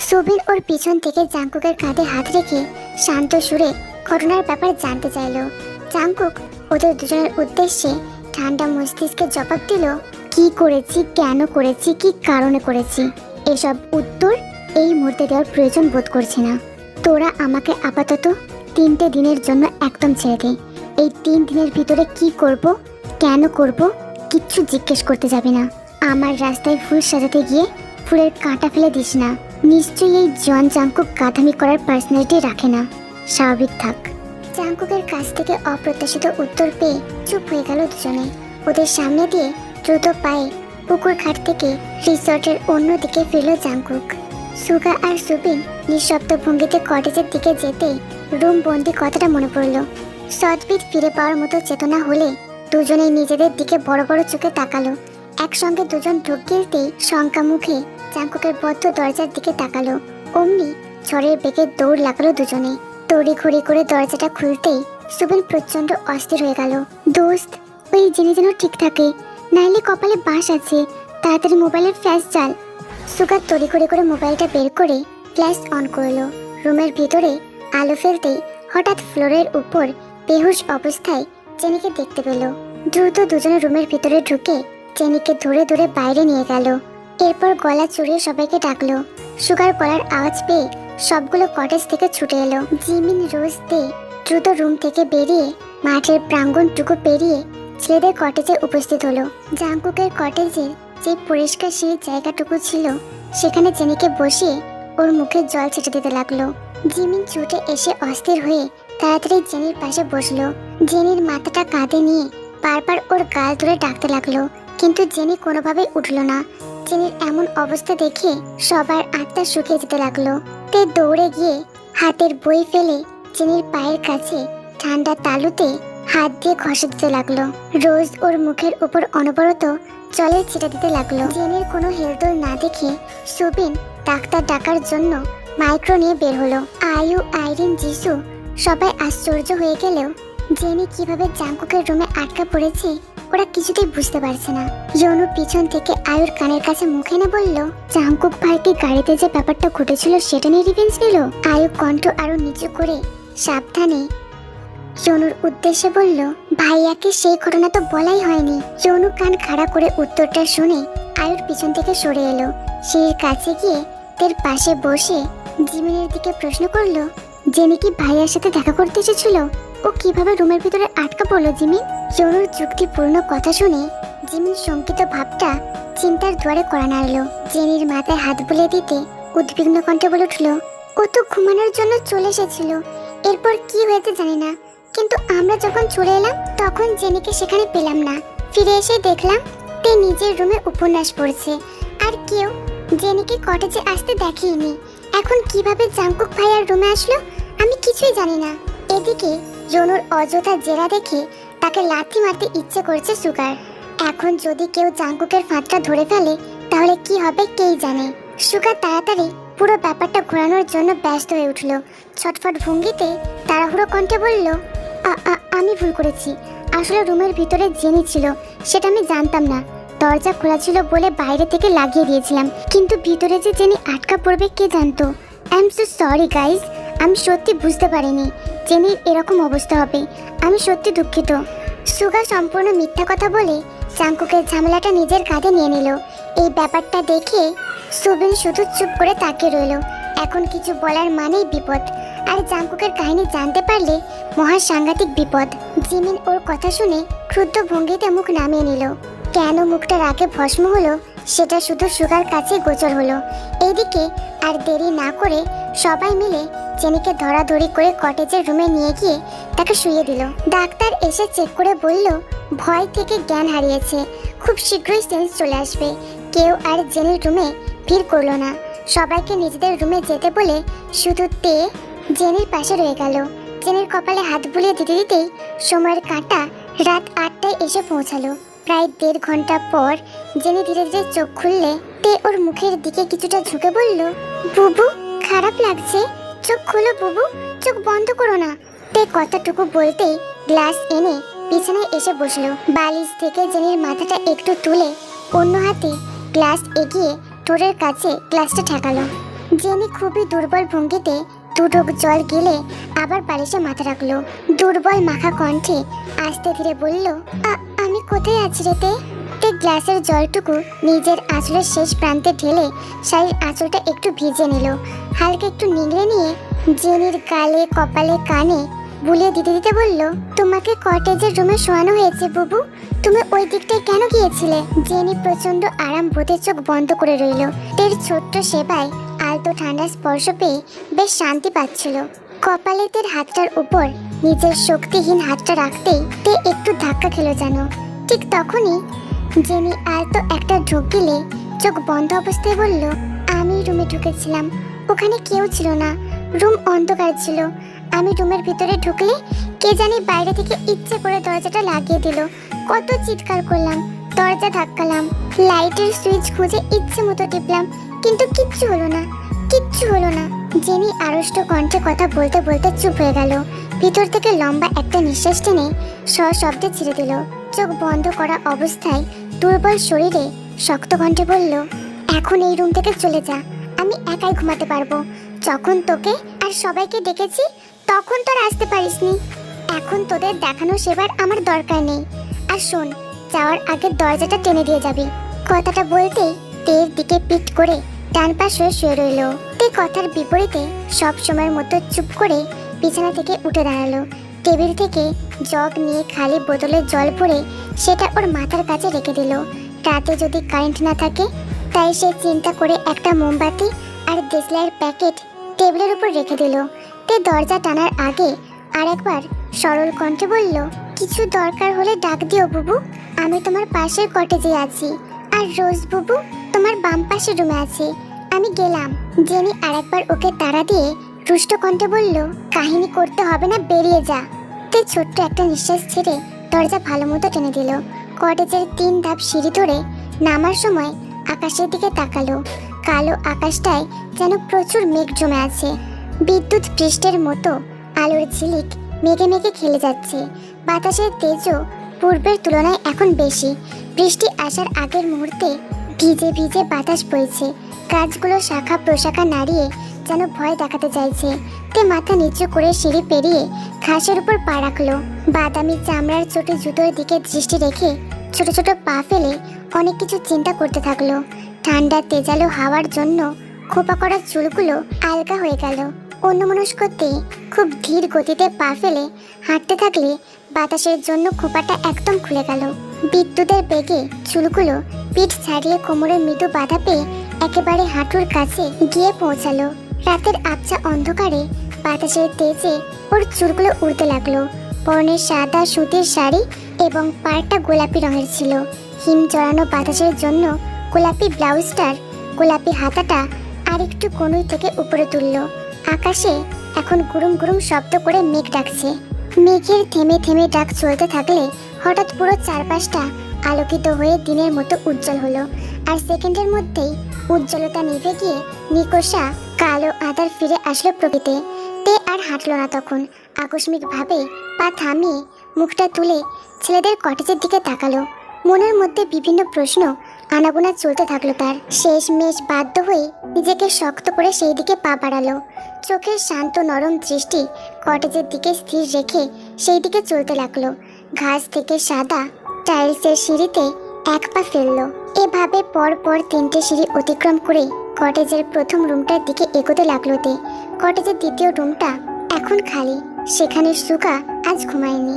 সুবিন ওর পিছন থেকে জাঙ্কুকের কাঁধে হাত রেখে শান্ত সুরে ঘটনার ব্যাপার জানতে চাইলো। জাঙ্কুক ওদের দুজনের উদ্দেশ্যে ঠান্ডা মস্তিষ্কে জবাব দিল, কি করেছি, কেন করেছি, কি কারণে করেছি, এসব উত্তর এই মুহূর্তে দেওয়ার প্রয়োজন বোধ করছি না। তোরা আমাকে আপাতত 3টে দিনের জন্য একদম ছেড়ে দে। এই 3 দিনের ভিতরে কি করব, কেন করব, কিচ্ছু জিজ্ঞেস করতে যাবি না। আমার রাস্তায় ফুল সাজাতে গিয়ে ফুলের কাঁটা ফেলে দিস না। নিশ্চয়ই এই জন জাঙ্কুক গাধামি করার পার্সোনালিটি রাখে না। স্বাভাবিক থাক। জাঙ্কুকের কাছ থেকে অপ্রত্যাশিত উত্তর পেয়ে চুপ হয়ে গেল দুজনে। ওদের সামনে দিয়ে দ্রুত পায়ে পুকুর ঘাট থেকে রিসর্টের অন্য দিকে ফিরল জাঙ্কুক। সুগা আর সুবিন নিঃশব্দ ভঙ্গিতে কটেজের দিকে যেতেই রুম বন্দি কথাটা মনে পড়ল। সদবিদ ফিরে পাওয়ার মতো চেতনা হলে দুজনেই নিজেদের দিকে বড় বড় চোখে তাকালো। একসঙ্গে দুজন ঢোক গিলতেই শঙ্কা মুখে জাঙ্কুকের বদ্ধ দরজার দিকে তাকালো। অমনি ঝড়ের বেগে দৌড় লাগালো দুজনে। তড়িঘড়ি করে দরজাটা খুলতেই সুবিন প্রচন্ড অস্থির হয়ে গেল। দোস্ত, ওই জেনে যেন ঠিক থাকে, নাইলে কপালে বাঁশ আছে। তাড়াতাড়ি মোবাইলের ফ্ল্যাশ জ্বাল। সুগা তড়িঘড়ি করে মোবাইলটা বের করে ফ্ল্যাশ অন করলো। রুমের ভিতরে আলো ফেলতেই হঠাৎ ফ্লোরের উপর বেহুশ অবস্থায় জেনিকে দেখতে পেল। দ্রুত দুজনে রুমের ভিতরে ঢুকে জেনিকে ধরে ধরে বাইরে নিয়ে গেল। এরপর গলা চড়িয়ে সবাইকে ডাকলো। সুগার গলার আওয়াজ পেয়ে সবগুলো কটেজ থেকে ছুটে এলো। জিমিন রোজ দে দ্রুত রুম থেকে বেরিয়ে মাঠের প্রাঙ্গণটুকু পেরিয়ে ছেলেদের কটেজে উপস্থিত হলো। জাঙ্কুকের কটেজের যে পরিষ্কার সেই জায়গাটুকু ছিল সেখানে জেনিকে বসিয়ে ওর মুখে জল ছেটে দিতে লাগলো। জিমিন ছুটে এসে অস্থির হয়ে তাড়াতাড়ি জেনির পাশে বসলো। জেনির মাথাটা কাঁধে নিয়ে বারবার ওর গাল ধরে ডাকতে লাগলো, কিন্তু জেনি কোনোভাবেই উঠল না। জেনির এমন অবস্থা দেখে সবার আত্মা শুকিয়ে যেতে লাগলো। তে দৌড়ে গিয়ে হাতের বই ফেলে জেনির পায়ের কাছে ঠান্ডা তালুতে হাত দিয়ে ঘষে দিতে লাগলো। রোজ ওর মুখের উপর অনবরত জলের ছিটা দিতে লাগলো। জেনির কোনো হেলদোল না দেখে সুবিন ডাক্তার ডাকার জন্য মাইক্রো নিয়ে বের হলো। আয়ু, আইরিন, জিসু সবাই আশ্চর্য হয়ে গেলেও জেনি কিভাবে জাঙ্কুকের রুমে আটকা পড়েছে ওরা কিছুতেই বুঝতে পারছে না। ইয়নু পিছন থেকে আয়ুর কানের কাছে মুখ এনে বলল, জাঙ্কুক ভাইকে গাড়িতে যে ব্যাপারটা ঘটেছিল সেটা নিয়ে রিভেঞ্জ নিল। আয়ু কণ্ঠ আরো নিচু করে সাবধানে ইয়নুর উদ্দেশ্যে বলল, ভাইয়াকে সেই ঘটনা তো বলাই হয়নি। ইয়নু কান খাড়া করে উত্তরটা শুনে আয়ুর পিছন থেকে সরে এলো। সিঁড়ির কাছে গিয়ে তের পাশে বসে জিমিনের দিকে প্রশ্ন করলো, জেনি কি ভাইয়ার সাথে দেখা করতে এসেছিল? ও কিভাবে রুমের ভিতরে আটকা পড়লো জিমিন? ইয়নুর যুক্তিপূর্ণ কথা শুনে জিমিন শঙ্কিত ভাবটা চিন্তার দুয়ারে কড়া নাড়ল। জেনির মাথায় হাত বুলিয়ে দিতে উদ্বিগ্ন কণ্ঠে বলে উঠল, ও তো ঘুমানোর জন্য চলে এসেছিল। এরপর কি হয়েছে জানি না, কিন্তু আমরা যখন চলে এলাম তখন জেনিকে সেখানে পেলাম না। ফিরে এসে দেখলাম তে নিজের রুমে উপন্যাস পড়ছে, আর কেউ জেনিকে কটেজে আসতে দেখেইনি। এখন কিভাবে জাঙ্কুক ভাইয়ার রুমে আসলো আমি কিছুই জানি না। এদিকে ইয়নুর অযথা জেরা দেখে তাকে লাথি মারতে ইচ্ছে করছে সুগার। এখন যদি কেউ জাঙ্কুকের ফাঁদটা ধরে ফেলে তাহলে কি হবে কেই জানে। সুগার তাড়াতাড়ি পুরো ব্যাপারটা ঘোরানোর জন্য ব্যস্ত হয়ে উঠল। ছটফট ভঙ্গিতে তাড়াহুড়ো কণ্ঠে বলল, আমি ভুল করেছি। আসলে রুমের ভিতরে জেনি ছিল, সেটা আমি জানতাম না। দরজা খোলা ছিল বলে বাইরে থেকে লাগিয়ে দিয়েছিলাম, কিন্তু ভিতরে যে জেনি আটকা পড়বে কে জানতো। I am so sorry guys, আমি সত্যি বুঝতে পারিনি জেনির এরকম অবস্থা হবে। আমি সত্যি দুঃখিত। সুগা সম্পূর্ণ মিথ্যা কথা বলে জাঙ্কুকের ঝামেলাটা নিজের কাঁধে নিয়ে নিল। এই ব্যাপারটা দেখে সুবিন শুধু চুপ করে তাকিয়ে রইল। এখন কিছু বলার মানেই বিপদ, আর জাঙ্কুকের কাহিনী জানতে পারলে মহা সাংঘাতিক বিপদ। জিমিন ওর কথা শুনে ক্রুদ্ধ ভঙ্গিতে মুখ নামিয়ে নিল। কেন মুখটা রাগে ভস্ম হলো সেটা শুধু সুগার কাছে গোচর হলো। এইদিকে আর দেরি না করে সবাই মিলে জেনিকে ধরাধরি করে কটেজের রুমে নিয়ে গিয়ে তাকে শুইয়ে দিল। ডাক্তার এসে চেক করে বলল ভয় থেকে জ্ঞান হারিয়েছে, খুব শীঘ্রই সেন্স চলে আসবে। কেউ আর জেনির রুমে ভিড় করলো না। সবাইকে নিজেদের রুমে যেতে বলে শুধু তে জেনির পাশে রয়ে গেল। জেনির কপালে হাত বুলিয়ে দিতে দিতেই সময়ের কাঁটা রাত 8টায় এসে পৌঁছালো। প্রায় 1.5 ঘন্টা পর জেনি ধীরে ধীরে চোখ খুললে তে ওর মুখের দিকে কিছুটা ঝুঁকে বলল, বুবু খারাপ লাগছে, চোখ খুলো বুবু, চোখ বন্ধ করো না। তে কথাটুকু বলতেই গ্লাস এনে বিছানায় এসে বসলো। বালিশ থেকে জেনির মাথাটা একটু তুলে অন্য হাতে গ্লাস এগিয়ে ঠোঁটের কাছে গ্লাসটা ঠেকালো। জেনি খুবই দুর্বল ভঙ্গিতে 2 ঢোক জল গিলে আবার বালিশে মাথা রাখলো। দুর্বল মাখা কণ্ঠে আস্তে ধীরে বলল, আমি কোথায় আছি রে তে? তে গ্লাসের জলটুকু নিজের আঁচলের শেষ প্রান্তে ঢেলে শাড়ির আঁচলটা একটু ভিজে নিল। হালকা একটু নিংড়ে নিয়ে জেনির গালে কপালে কানে বুলিয়ে দিতে দিতে বলল, তোমাকে কটেজের রুমে শোয়ানো হয়েছে বুবু, তুমি ওই দিকটায় কেন গিয়েছিলে? জেনি প্রচন্ড আরাম বোধে চোখ বন্ধ করে রইল। তের ছোট্ট সেবায় আলতো ঠান্ডা স্পর্শ পেয়ে বেশ শান্তি পাচ্ছিল। কপালে তের হাতটার উপর নিজের শক্তিহীন হাতটা রাখতেই তে একটু ধাক্কা খেলো যেন। ঠিক তখনই জেনি আলতো একটা ঢোক গিলে চোখ বন্ধ অবস্থায় বলল, আমি রুমে ঢুকেছিলাম, ওখানে কেউ ছিল না, রুম অন্ধকার ছিল। আমি রুমের ভিতরে ঢুকলে কে জানি বাইরে থেকে ইচ্ছে করে দরজাটা লাগিয়ে দিল। কত চিৎকার করলাম, দরজা ধাক্কালাম, লাইটের সুইচ খুঁজে ইচ্ছে মতো টিপলাম, কিন্তু কিচ্ছু হলো না, কিচ্ছু হলো না। জেনি আড়ষ্ট কণ্ঠে কথা বলতে বলতে চুপ হয়ে গেল। ভিতর থেকে লম্বা একটা নিঃশ্বাস টেনে সশব্দে ছেড়ে দিল। চোখ বন্ধ করা অবস্থায় দুর্বল শরীরে শক্ত কণ্ঠে বলল, এখন এই রুম থেকে চলে যা, আমি একাই ঘুমাতে পারবো। যখন তোকে আর সবাইকে ডেকেছি তখন তোর আসতে পারিসনি। এখন তোদের দেখানো সেবার আমার দরকার নেই। আর শোন, যাওয়ার আগে দরজাটা টেনে দিয়ে যাবি। কথাটা বলতেই তের দিকে পিঠ করে ডান পাশ হয়ে শুয়ে রইল। তে কথার বিপরীতে সব সময়ের মতো চুপ করে বিছানা থেকে উঠে দাঁড়ালো। টেবিল থেকে জগ নিয়ে খালি বোতলে জল ভরে সেটা ওর মাথার কাছে রেখে দিল। রাতে যদি কারেন্ট না থাকে, তাই সে চিন্তা করে একটা মোমবাতি আর দেশলাইয়ের প্যাকেট টেবিলের উপর রেখে দিল। তে দরজা টানার আগে আরেকবার সরল কণ্ঠে বলল, কিছু দরকার হলে ডাক দিও বুবু, আমি তোমার পাশের কটেজে আছি। আর রোজ বুবু তোমার বাম পাশের রুমে আছে, আমি গেলাম। জেনি আরেকবার ওকে তাড়া দিয়ে রুষ্ট কণ্ঠে বলল, কাহিনী করতে হবে না, বেরিয়ে যা। তে ছোট্ট একটা নিঃশ্বাস ছেড়ে দরজা ভালো মতো টেনে দিল। কটেজের 3 ধাপ সিঁড়ি ধরে নামার সময় আকাশের দিকে তাকালো। কালো আকাশটায় যেন প্রচুর মেঘ জমে আছে। বিদ্যুৎ পৃষ্ঠের মতো আলোর ঝিলিক মেঘে মেঘে খেলে যাচ্ছে। বাতাসের তেজও পূর্বের তুলনায় এখন বেশি। বৃষ্টি আসার আগের মুহূর্তে ভিজে ভিজে বাতাস বইছে। গাছগুলো শাখা প্রশাখা নাড়িয়ে যেন ভয় দেখাতে চাইছে। তে মাথা নিচু করে সিঁড়ি পেরিয়ে ঘাসের উপর পা রাখলো। বাদামি চামড়ার চোটে জুতোর দিকে দৃষ্টি রেখে ছোট ছোট পা ফেলে অনেক কিছু চিন্তা করতে থাকলো। ঠান্ডা তেজালো হাওয়ার জন্য খোপা করা চুলগুলো আলগা হয়ে গেল। অন্যমনস্কতে খুব ধীর গতিতে পা ফেলে হাঁটতে থাকলে বাতাসের জন্য খোপাটা একদম খুলে গেল। বিদ্যুতের বেগে চুলগুলো পিঠ ছাড়িয়ে কোমরে মৃদু বাধা পেয়ে একেবারে হাঁটুর কাছে গিয়ে পৌঁছালো। রাতের আবছা অন্ধকারে বাতাসের তেজে ওর চুলগুলো উড়তে লাগলো। পরনে সাদা সুতির শাড়ি এবং পাড়টা গোলাপি রঙের ছিল। হিম জড়ানো বাতাসের জন্য গোলাপি ব্লাউজটার গোলাপি হাতাটা আরেকটু কনুই থেকে উপরে তুলল। আকাশে এখন গুরুম গুরুম শব্দ করে মেঘ ডাকছে। মেঘের থেমে থেমে ডাক চলতে থাকলে হঠাৎ পুরো চারপাশটা আলোকিত হয়ে দিনের মতো উজ্জ্বল হলো। আর সেকেন্ডের মধ্যেই উজ্জ্বলতা নিভে গিয়ে নিকষা কালো আধার ফিরে আসলো প্রকৃতিতে। তে আর হাঁটলো না তখন। আকস্মিকভাবে পা থামিয়ে মুখটা তুলে ছেলেদের কটেজের দিকে তাকালো। মনের মধ্যে বিভিন্ন প্রশ্ন আনাগোনা চলতে থাকলো তার। শেষমেশ বাধ্য হয়ে নিজেকে শক্ত করে সেই দিকে পা বাড়ালো। চোখের শান্ত নরম দৃষ্টি কটেজের দিকে স্থির রেখে সেই দিকে চলতে লাগলো। ঘাস থেকে সাদা টাইলসের সিঁড়িতে এক পা ফেললো। এভাবে পর পর 3টে সিঁড়ি অতিক্রম করে কটেজের প্রথম রুমটার দিকে এগোতে লাগলো তে। কটেজের দ্বিতীয় রুমটা এখন খালি। সেখানে সুকা আজ ঘুমায়নি।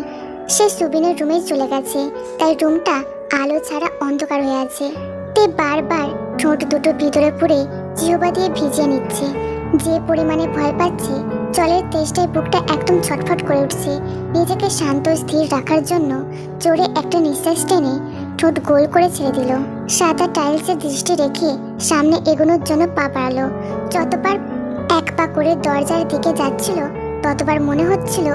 সে সুবিনের রুমে চলে গেছে, তাই রুমটা আলো ছাড়া অন্ধকার হয়ে আছে। তে বারবার ঠোঁট দুটো ভিতরে পুরে জিহ্বা দিয়ে ভিজিয়ে নিচ্ছে। যে পরিমাণে ভয় পাচ্ছে, জলের তেষ্টায় বুকটা একদম ছটফট করে উঠছে। নিজেকে শান্ত স্থির রাখার জন্য জোরে একটা নিঃশ্বাস টেনে ঠোঁট গোল করে ছেড়ে দিল। সাদা টাইলসে দৃষ্টি রেখে সামনে এগোনোর জন্য পা বাড়ালো। যতবার এক পা করে দরজার দিকে যাচ্ছিল, ততবার মনে হচ্ছিল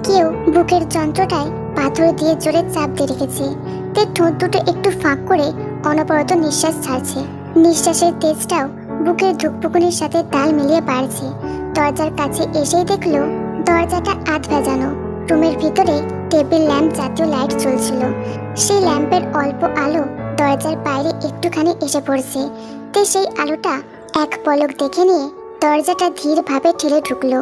কেউ বুকের যন্ত্রটায় পাথর দিয়ে জোরে চাপ দিয়ে রেখেছে। তে ঠোঁট দুটো একটু ফাঁক করে অনবরত নিঃশ্বাস ছাড়ছে। নিঃশ্বাসের তেজটাও বুকের ধুকপুকুনির সাথে তাল মিলিয়ে বাড়ছে। দরজার কাছে এসেই দেখলো দরজাটা আধ ভেজানো। রুমের ভিতরে টেবিল ল্যাম্প জাতীয় লাইট জ্বলছিল। সেই ল্যাম্পের অল্প আলো দরজার বাইরে একটুখানি এসে পড়ছে। তে সেই আলোটা এক পলক দেখে নিয়ে দরজাটা ধীরভাবে ঠেলে ঢুকলো।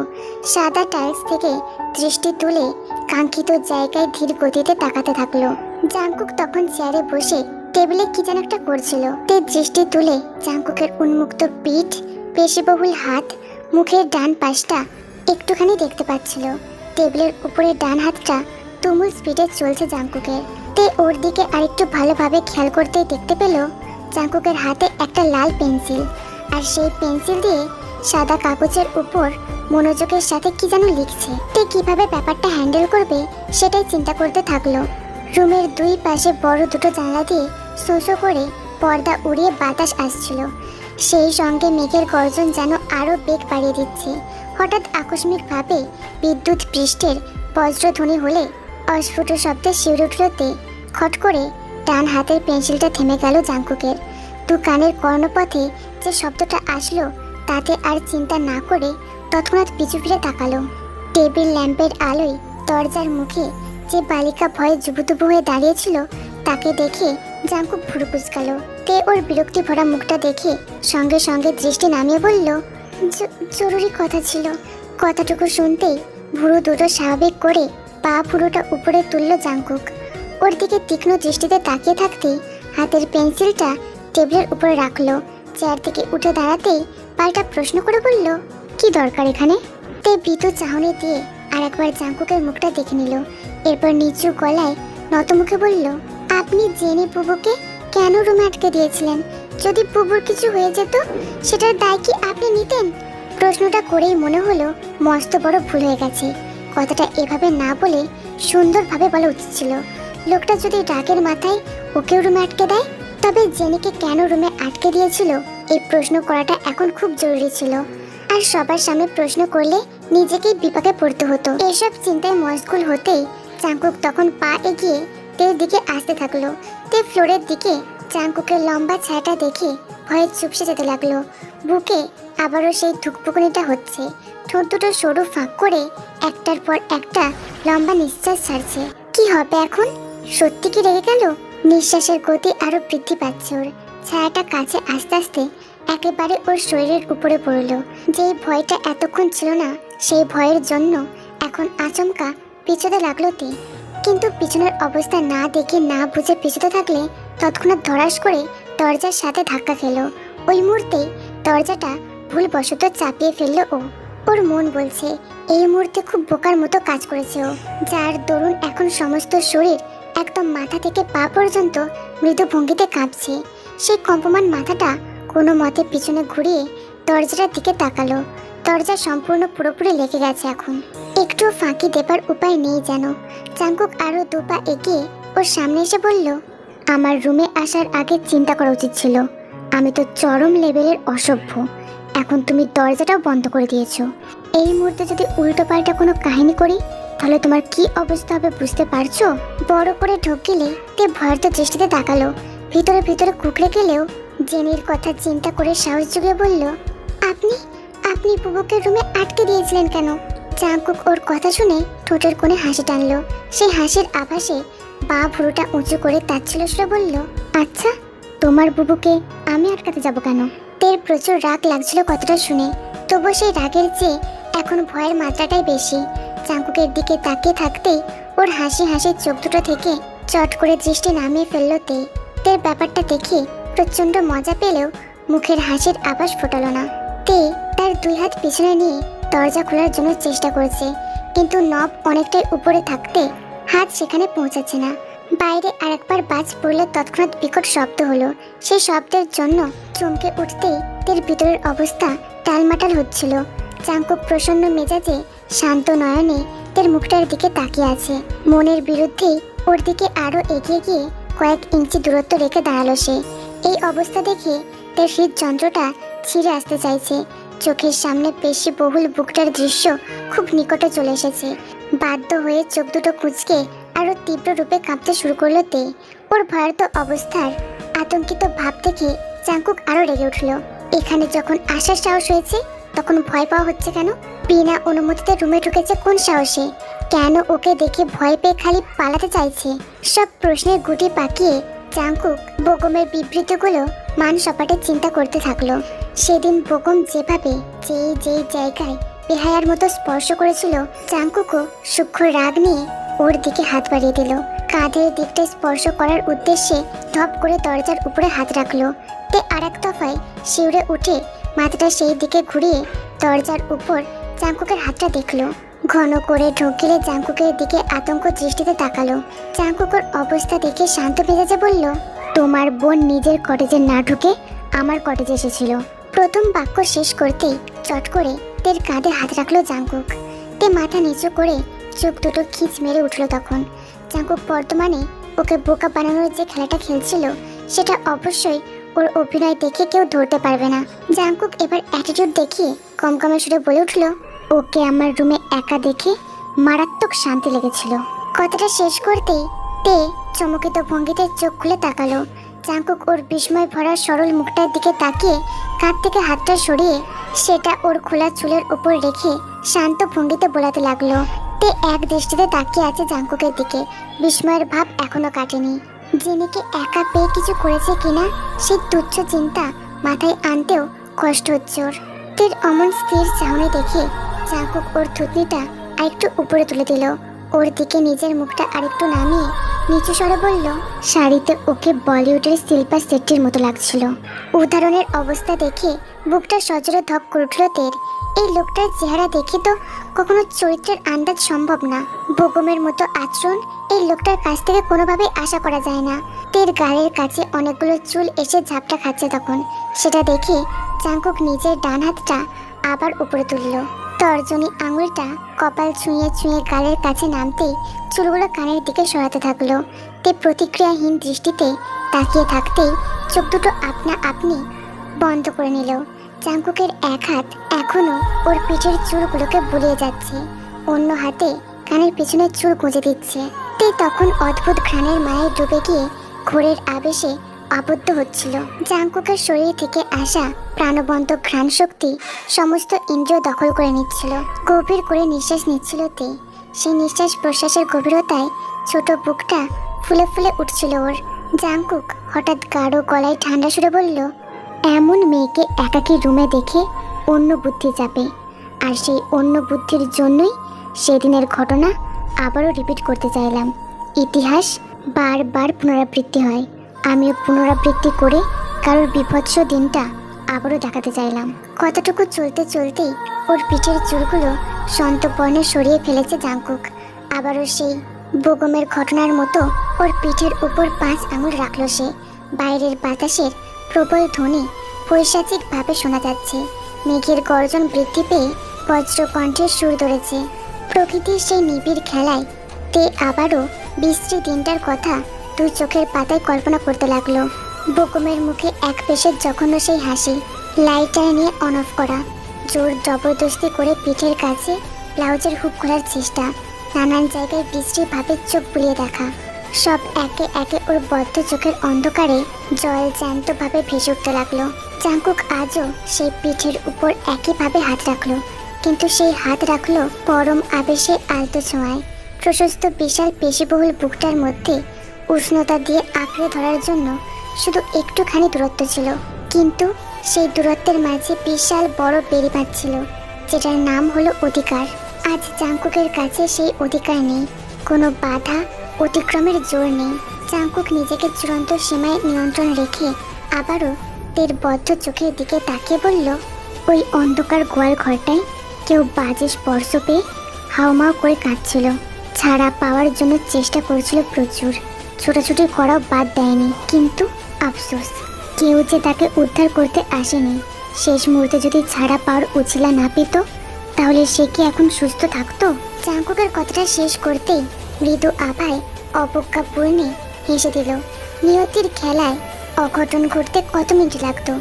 সাদা টাইলস থেকে দৃষ্টি তুলে কাঙ্ক্ষিত জায়গায় ধীর গতিতে তাকাতে থাকলো। জাংকুক তখন চেয়ারে বসে টেবিলে কি যেন একটা করছিল। তে দৃষ্টি তুলে জাংকুকের উন্মুক্ত পিঠ, পেশিবহুল হাত, মুখের ডান পাশটা একটুখানি দেখতে পাচ্ছিল। টেবিলের উপরে ডান হাতটা তুমুল স্পিডে চলছে জাংকুকের। তে ওর দিকে আরেকটু ভালোভাবে খেয়াল করতে দেখতে পেল জাংকুকের হাতে একটা লাল পেন্সিল, আর সেই পেন্সিল দিয়ে সাদা কাগজের উপর মনোযোগের সাথে কি যেন লিখছে। তে কিভাবে ব্যাপারটা হ্যান্ডেল করবে সেটাই চিন্তা করতে থাকলো। রুমের দুই পাশে বড় দুটো জানলা দিয়ে শোঁ করে পর্দা উড়িয়ে বাতাস আসছিল। সেই সঙ্গে মেঘের গর্জন যেন আরো বেগ বাড়িয়ে দিচ্ছে। হঠাৎ আকস্মিকভাবে বিদ্যুৎ পৃষ্ঠের বজ্রধ্বনি হলে অস্ফুট শব্দে শিউরে উঠল তে। খট করে ডান হাতের পেন্সিলটা থেমে গেল জাংকুকের। দু কানের কর্ণপথে যে শব্দটা আসলো তাতে আর চিন্তা না করে তৎক্ষণাৎ পিছু ফিরে তাকালো। টেবিল ল্যাম্পের আলোয় দরজার মুখে যে বালিকা ভয়ে জুবুতুবু হয়ে দাঁড়িয়েছিল তাকে দেখে জাংকুক ভুরু কুঁচকাল। তে ওর বিরক্তি ভরা মুখটা দেখে সঙ্গে সঙ্গে দৃষ্টি নামিয়ে বলল, জরুরি কথা ছিল। কথাটুকু শুনতেই ভুরু দুটো স্বাভাবিক করে পা ভুরুটা উপরে তুলল জাংকুক। ওর দিকে তীক্ষ্ণ দৃষ্টিতে তাকিয়ে থাকতেই হাতের পেন্সিলটা টেবিলের উপরে রাখলো। চেয়ার থেকে উঠে দাঁড়াতেই পাল্টা প্রশ্ন করে বলল, কি দরকার এখানে? তে ভীতু চাহনি দিয়ে আর একবার জাংকুকের মুখটা দেখে নিল। এরপর নিচু গলায় নত মুখে বলল, আপনি জেনে বুবুকে কেন রুমে আটকে দিয়েছিলেন? যদি বুবুর কিছু হয়ে যেত সেটার দায় কি আপনি নিতেন? প্রশ্নটা করেই মনে হলো মস্ত বড় ভুল হয়ে গেছে। কথাটা এভাবে না বলে সুন্দরভাবে বলা উচিত ছিল। লোকটা যদি রাগের মাথায় ওকেও রুমে আটকে দেয়, তবে জেনিকে কেন রুমে আটকে দিয়েছিল এই প্রশ্ন করাটা এখন খুব জরুরি ছিল। আর সবার সামনে প্রশ্ন করলে নিজেকেই বিপাকে পড়তে হতো। এসব চিন্তায় মশগুল হতেই জাংকুক তখন পা এগিয়ে তের দিকে আসতে থাকলো। তে ফ্লোরের দিকে জাংকুকের লম্বা ছায়াটা দেখে ভয়ে চুপসে যেতে লাগলো। বুকে আবারও সেই ধুকপুকুনিটা হচ্ছে। ঠোঁট দুটো সরু ফাঁক করে একটার পর একটা লম্বা নিঃশ্বাস ছাড়ছে। কি হবে এখন? সত্যি কি রেগে গেল? নিঃশ্বাসের গতি আরো বৃদ্ধি পাচ্ছে ওর। ছায়াটা কাছে আস্তে আস্তে একেবারে ওর শরীরের উপরে পড়লো। যেই ভয়টা এতক্ষণ ছিল না, সেই ভয়ের জন্য এখন আচমকা পিছতে লাগলো তে। কিন্তু পিছনের অবস্থা না দেখে না বুঝে পিছতে থাকলে তৎক্ষণাৎ ধরাস করে দরজার সাথে ধাক্কা খেলো। ওই মুহূর্তেই দরজাটা ভুলবশত চাপিয়ে ফেললো ও। ওর মন বলছে এই মুহূর্তে খুব বোকার মতো কাজ করেছে ও, যার দরুন এখন সমস্ত শরীর একদম মাথা থেকে পা পর্যন্ত মৃদু ভঙ্গিতে কাঁপছে। সেই কম্পমান মাথাটা কোনো মতে পিছনে ঘুরিয়ে দরজাটার দিকে তাকালো। দরজা সম্পূর্ণ পুরোপুরি লেগে গেছে এখন। একটু ফাঁকি দেবার উপায় নেই যেন। জাংকুক আরো দু পা এগিয়ে ওর সামনে এসে বলল, আমার রুমে আসার আগে চিন্তা করা উচিত ছিল। আমি তো চরম লেভেলের অসভ্য। এখন তুমি দরজাটাও বন্ধ করে দিয়েছো। এই মুহূর্তে যদি উল্টো পাল্টা কোনো কাহিনী করি তাহলে তোমার কি অবস্থা হবে বুঝতে পারছো? বড় করে ঢোক গেলে তে ভয়ার্ত দৃষ্টিতে তাকালো। ভিতরে ভিতরে কুকড়ে গেলেও জেনির কথা চিন্তা করে সাহস জুগিয়ে বলল, আপনি আপনি বুবুকে রুমে আটকে দিয়েছিলেন কেন? জাংকুক ওর কথা শুনে ঠোঁটের কোণে হাসি টানলো। সেই হাসির আভাসে বাঁ ভুরুটা উঁচু করে তাচ্ছিল্য সুরে বলল, আচ্ছা তোমার বুবুকে আমি আটকাতে যাব কেন? তের প্রচুর রাগ লাগছিল কথাটা শুনে, তবু সেই রাগের চেয়ে এখন ভয়ের মাত্রাটাই বেশি। চাঙ্কুকের দিকে তাকিয়ে থাকতেই ওর হাসি হাসি চোখ দুটো থেকে চট করে দৃষ্টি নামিয়ে ফেললো তে। তের ব্যাপারটা দেখে প্রচন্ড মজা পেলেও মুখের হাসির আভাস ফোটালো না। তে তার দুই হাত পিছনে নিয়ে দরজা খোলার জন্য চেষ্টা করছে, কিন্তু নব অনেকটাই উপরে থাকতে হাত সেখানে পৌঁছাচ্ছে না। বাইরে আরেকবার বাজ পড়লে তৎক্ষণাৎ বিকট শব্দ হলো। সেই শব্দের জন্য চমকে উঠতেই তের ভিতরের অবস্থা টালমাটাল হচ্ছিল। চাঙ্কুক প্রসন্ন মেজাজে শান্ত নয়নে তের মুখটার দিকে তাকিয়ে আছে। মনের বিরুদ্ধেই ওর দিকে আরো এগিয়ে গিয়ে কয়েক ইঞ্চি দূরত্ব রেখে দাঁড়ালো সে। এই অবস্থা দেখে তের হৃদযন্ত্রটা ছিঁড়ে আসতে চাইছে। চোখের সামনে পেশি বহুল বুকটার দৃশ্য খুব নিকটে চলে এসেছে। বাধ্য হয়ে চোখ দুটো কুঁচকে আরো তীব্র রূপে কাঁপতে শুরু করলো তে। ওর ভয়ার্ত অবস্থার আতঙ্কিত ভাব দেখে চাঙ্কুক আরো রেগে উঠল। এখানে যখন আসার সাহস হয়েছে তখন ভয় পাওয়া হচ্ছে কেন? বিনা অনুমতিতে রুমে ঢুকেছে কোন সাহসে? কেন ওকে দেখে ভয় পেয়ে খালি পালাতে চাইছে? সব প্রশ্নের গুটি পাকিয়ে চাঙ্কুক বোগমের বিবৃতিগুলো মান সপাটে চিন্তা করতে থাকলো। সেদিন বোগম যেভাবে যেই জায়গায় বেহায়ার মতো স্পর্শ করেছিল, চাঙ্কুকও সূক্ষ্ম রাগ নিয়ে ওর দিকে হাত বাড়িয়ে দিল। কাঁধের দিকটা স্পর্শ করার উদ্দেশ্যে ধপ করে দরজার উপরে হাত রাখলো। তে আর এক দফায় শিউরে উঠে মাথাটা সেই দিকে ঘুরিয়ে দরজার উপর চাঙ্কুকের হাতটা দেখলো। ঘন করে ঢোক গেলে চাঙ্কুকের দিকে আতঙ্ক দৃষ্টিতে তাকালো। চাঙ্কুকের অবস্থা দেখে শান্ত মেজাজে বলল, তোমার বোন নিজের কটেজে না ঢুকে আমার কটেজে এসেছিল। প্রথম বাক্য শেষ করতেই চট করে তের কাঁধে হাত রাখলো চাঙ্কুক। তে মাথা নিচু করে চোখ দুটো খিচ মেরে উঠলো। তখন চাঙ্কুক বর্তমানে ওকে বোকা বানানোর যে খেলাটা খেলছিল সেটা অবশ্যই ওর অভিনয় দেখে কেউ ধরতে পারবে না। জাঙ্কুক এবার অ্যাটিটিউড দেখিয়ে কমকমে সুরে বলে উঠলো, ওকে আমার রুমে একা দেখে মারাত্মক শান্তি লেগেছিল। কথাটা শেষ করতেই তে চমকিত ভঙ্গিতে চোখ খুলে তাকালো। চাঙ্কুক ওর বিস্ময় ভরা সরল মুখটার দিকে তাকিয়ে কাঁধ থেকে হাতটা সরিয়ে সেটা ওর খোলা চুলের উপর রেখে শান্ত ভঙ্গিতে বোলাতে লাগলো। তে এক দৃষ্টিতে তাকিয়ে আছে জাঙ্কুকের দিকে। বিস্ময়ের ভাব এখনো কাটেনি। জেনেকে একা পেয়ে কিছু করেছে কিনা সেই তুচ্ছ চিন্তা মাথায় আনতেও কষ্ট হচ্ছে ওর। তের অমন স্থির চাহনি দেখে চাঙ্কুক ওর থুতনিটা আরেকটু উপরে তুলে দিল। ওর দিকে নিজের মুখটা আরেকটু নামিয়ে নিচু স্বরে বলল, শাড়িতে ওকে বলিউডের শিল্পা শেট্টির মতো লাগছিল। উদাহরণের অবস্থা দেখে বুকটা সজোরে ধক করে উঠল তের। এই লোকটার চেহারা দেখে তো কখনো চরিত্রের আন্দাজ সম্ভব না। বোগমের মতো আচরণ এই লোকটার কাছ থেকে কোনোভাবেই আশা করা যায় না। তের গালের কাছে অনেকগুলো চুল এসে ঝাপটা খাচ্ছে তখন। সেটা দেখে চাঙ্কুক নিজের ডান হাতটা আবার উপরে তুলল। তর্জনী আঙুলটা কপাল ছুঁয়ে ছুঁয়ে গালের কাছে নামতেই চুলগুলো কানের দিকে সরাতে থাকলো। তে প্রতিক্রিয়াহীন দৃষ্টিতে তাকিয়ে থাকতেই চোখ দুটো আপনা আপনি বন্ধ করে নিল। চাঙ্কুকের এক হাত এখনো ওর পিঠের চুলগুলোকে বুলিয়ে যাচ্ছে, অন্য হাতে কানের পিছনে চুল গুঁজে দিচ্ছে। তে তখন অদ্ভুত ঘ্রাণের মায়ে ডুবে গিয়ে ঘোরের আবেশে আবদ্ধ হচ্ছিল। জাঙ্কুকের শরীর থেকে আসা প্রাণবন্ত ঘ্রাণ শক্তি সমস্ত ইন্দ্রিয় দখল করে নিচ্ছিল। গভীর করে নিঃশ্বাস নিচ্ছিল তে। সেই নিঃশ্বাস প্রশ্বাসের গভীরতায় ছোট বুকটা ফুলে ফুলে উঠছিল ওর। জাঙ্কুক হঠাৎ গাঢ় গলায় ঠান্ডা সুরে বলল, এমন মেয়েকে একাকী রুমে দেখে অন্য বুদ্ধি চাপে, আর সেই অন্য বুদ্ধির জন্যই সেদিনের ঘটনা আবারও রিপিট করতে চাইলাম। ইতিহাস বারবার পুনরাবৃত্তি হয়, আমিও পুনরাবৃত্তি করে কারোর বিভৎস দিনটা আবারও দেখাতে চাইলাম। কতটুকু চলতে চলতেই ওর পিঠের চুলগুলো সন্তর্পণে সরিয়ে ফেলেছে জাঙ্কুক। আবারও সেই বোগমের ঘটনার মতো ওর পিঠের উপর 5 আঙুল রাখলো সে। বাইরের বাতাসের প্রবল ধ্বনি পৈশাচিকভাবে শোনা যাচ্ছে। মেঘের গর্জন বৃদ্ধি পেয়ে বজ্রকণ্ঠের সুর ধরেছে। প্রকৃতির সেই নিবিড় খেলায় তে আবারও বিশ্রী দিনটার কথা দুই চোখের পাতায় কল্পনা করতে লাগলো। বোগমের মুখে এক পেশের জঘন্য সেই হাসি, লাইটার নিয়ে অন অফ করা, জোর জবরদস্তি করে পিঠের কাছে ব্লাউজের হুক খোলার চেষ্টা, নানান জায়গায় বিশ্রীভাবে চোখ বুলিয়ে দেখা, সব একে একে ওর বদ্ধ চোখের অন্ধকারে জল জ্যান্তভাবে ভেসে উঠতে লাগলো। জাঙ্কুক আজও সেই পিঠের উপর একইভাবে হাত রাখলো, কিন্তু সেই হাত রাখলো পরম আবেশে আলতো ছোঁয়ায়। প্রশস্ত বিশাল পেশিবহুল বুকটার মধ্যে উষ্ণতা দিয়ে আঁকড়ে ধরার জন্য শুধু একটুখানি দূরত্ব ছিল, কিন্তু সেই দূরত্বের মাঝে বিশাল বড় বেড়িবাঁধ ছিল, যেটার নাম হলো অধিকার। আজ জাংকুকের কাছে সেই অধিকার নেই, কোনো বাধা অতিক্রমের জোর নেই। জাংকুক নিজেকে চূড়ান্ত সীমায় নিয়ন্ত্রণ রেখে আবারও তের বদ্ধ চোখের দিকে তাকিয়ে বলল, ওই অন্ধকার গোয়াল ঘরটায় কেউ বাজে স্পর্শ পেয়ে হাউমাউ করে কাঁদছিল, ছাড়া পাওয়ার জন্য চেষ্টা করেছিল প্রচুর, ছোটাছুটি করাও বাদ দেয়নি, কিন্তু আফসোস কেউ যে তাকে উদ্ধার করতে আসেনি। শেষ মুহূর্তে যদি ছাড়া পাওয়ার উছিলা না পেত, তাহলে সে কি এখন সুস্থ থাকতো? জাংকুকের কথাটা শেষ করতেই মৃদু আভায় অবজ্ঞাপূর্ণে হেসে দিল। নিয়তির খেলায় অঘটন ঘটতে কত মিনিট লাগতো,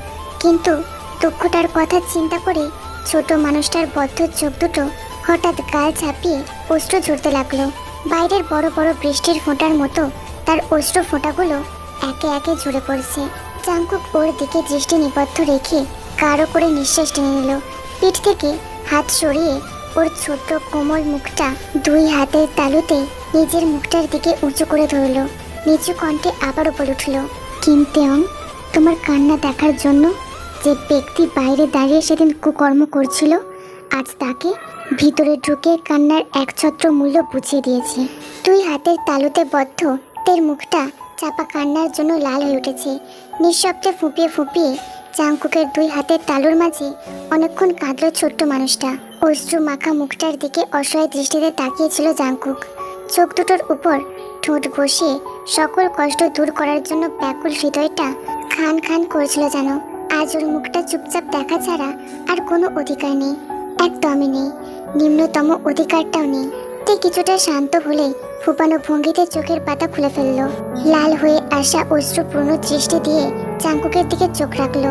কিন্তু দুঃখটার কথা চিন্তা করে ছোট মানুষটার বদ্ধ চোখ দুটো হঠাৎ গাল ঝাঁপিয়ে অশ্রু ঝরতে লাগলো। বাইরের বড় বড় বৃষ্টির ফোঁটার মতো তার অশ্রু ফোঁটাগুলো একে একে ঝরে পড়ছে। জাংকুক ওর দিকে দৃষ্টি নিবদ্ধ রেখে গাঢ় করে নিঃশ্বাস টেনে নিল। পিঠ থেকে হাত সরিয়ে ওর ছোট্ট কোমল মুখটা দুই হাতের তালুতে নিজের মুখটার দিকে উঁচু করে ধরল। নিচু কণ্ঠে আবারও বলে উঠল, কিম তেয়ং, তোমার কান্না দেখার জন্য যে ব্যক্তি বাইরে দাঁড়িয়ে সেদিন কুকর্ম করছিল, আজ তাকে ভিতরে ঢুকে কান্নার একছত্র মূল্য বুঝিয়ে দিয়েছে। দুই হাতের তালুতে বদ্ধ তের মুখটা চাপা কান্নার জন্য লাল হয়ে উঠেছে। নিঃশব্দে ফুঁপিয়ে ফুঁপিয়ে জাংকুকের দুই হাতের তালুর মাঝে অনেকক্ষণ কাঁদল ছোট্ট মানুষটা। অশ্রু মাখা মুখটার দিকে অসহায় দৃষ্টিতে তাকিয়েছিল জাংকুক। চোখ দুটোর উপর ঠোঁট বসিয়ে সকল কষ্ট দূর করার জন্য ব্যাকুল হৃদয়টা খান খান করেছিল যেন। আজ ওর মুখটা চুপচাপ দেখা ছাড়া আর কোনো অধিকার নেই, একদমই নেই, নিম্নতম অধিকারটাও নেই। তে কিছুটা শান্ত হলেই ফুপানো ভঙ্গিতে চোখের পাতা খুলে ফেলল। লাল হয়ে আসা অশ্রুপূর্ণ দৃষ্টি দিয়ে জাংকুকের দিকে চোখ রাখলো।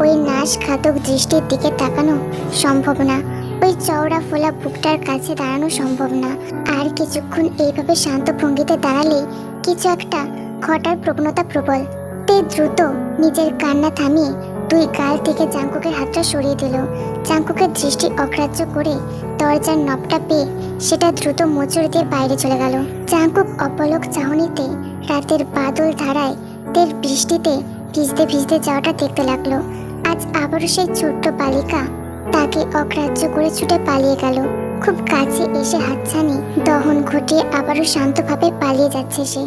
ওই নাশঘাতক দৃষ্টির দিকে তাকানো সম্ভব না, ওই চওড়া ফোলা বুকটার কাছে দাঁড়ানো সম্ভব না। আর কিছুক্ষণ এইভাবে শান্ত ভঙ্গিতে দাঁড়ালেই কিছু একটা ঘটার প্রবণতা প্রবল। তে দ্রুত নিজের কান্না থামিয়ে দুই গাল থেকে জাংকুকের হাতটা সরিয়ে দিল। জাংকুকের দৃষ্টি অগ্রাহ্য করে দরজার নবটা পেয়ে সেটা দ্রুত মোচড় দিয়ে বাইরে চলে গেল। জাংকুক অপলক চাহনিতে রাতের বাদল ধারায় তের বৃষ্টিতে ভিজতে ভিজতে যাওয়াটা দেখতে লাগলো। আজ আবারও সেই ছোট্ট বালিকা তাকে অগ্রাহ্য করে ছুটে পালিয়ে গেল। খুব কাছে এসে হাতছানি দহন ঘটিয়ে আবারও শান্তভাবে পালিয়ে যাচ্ছে সে।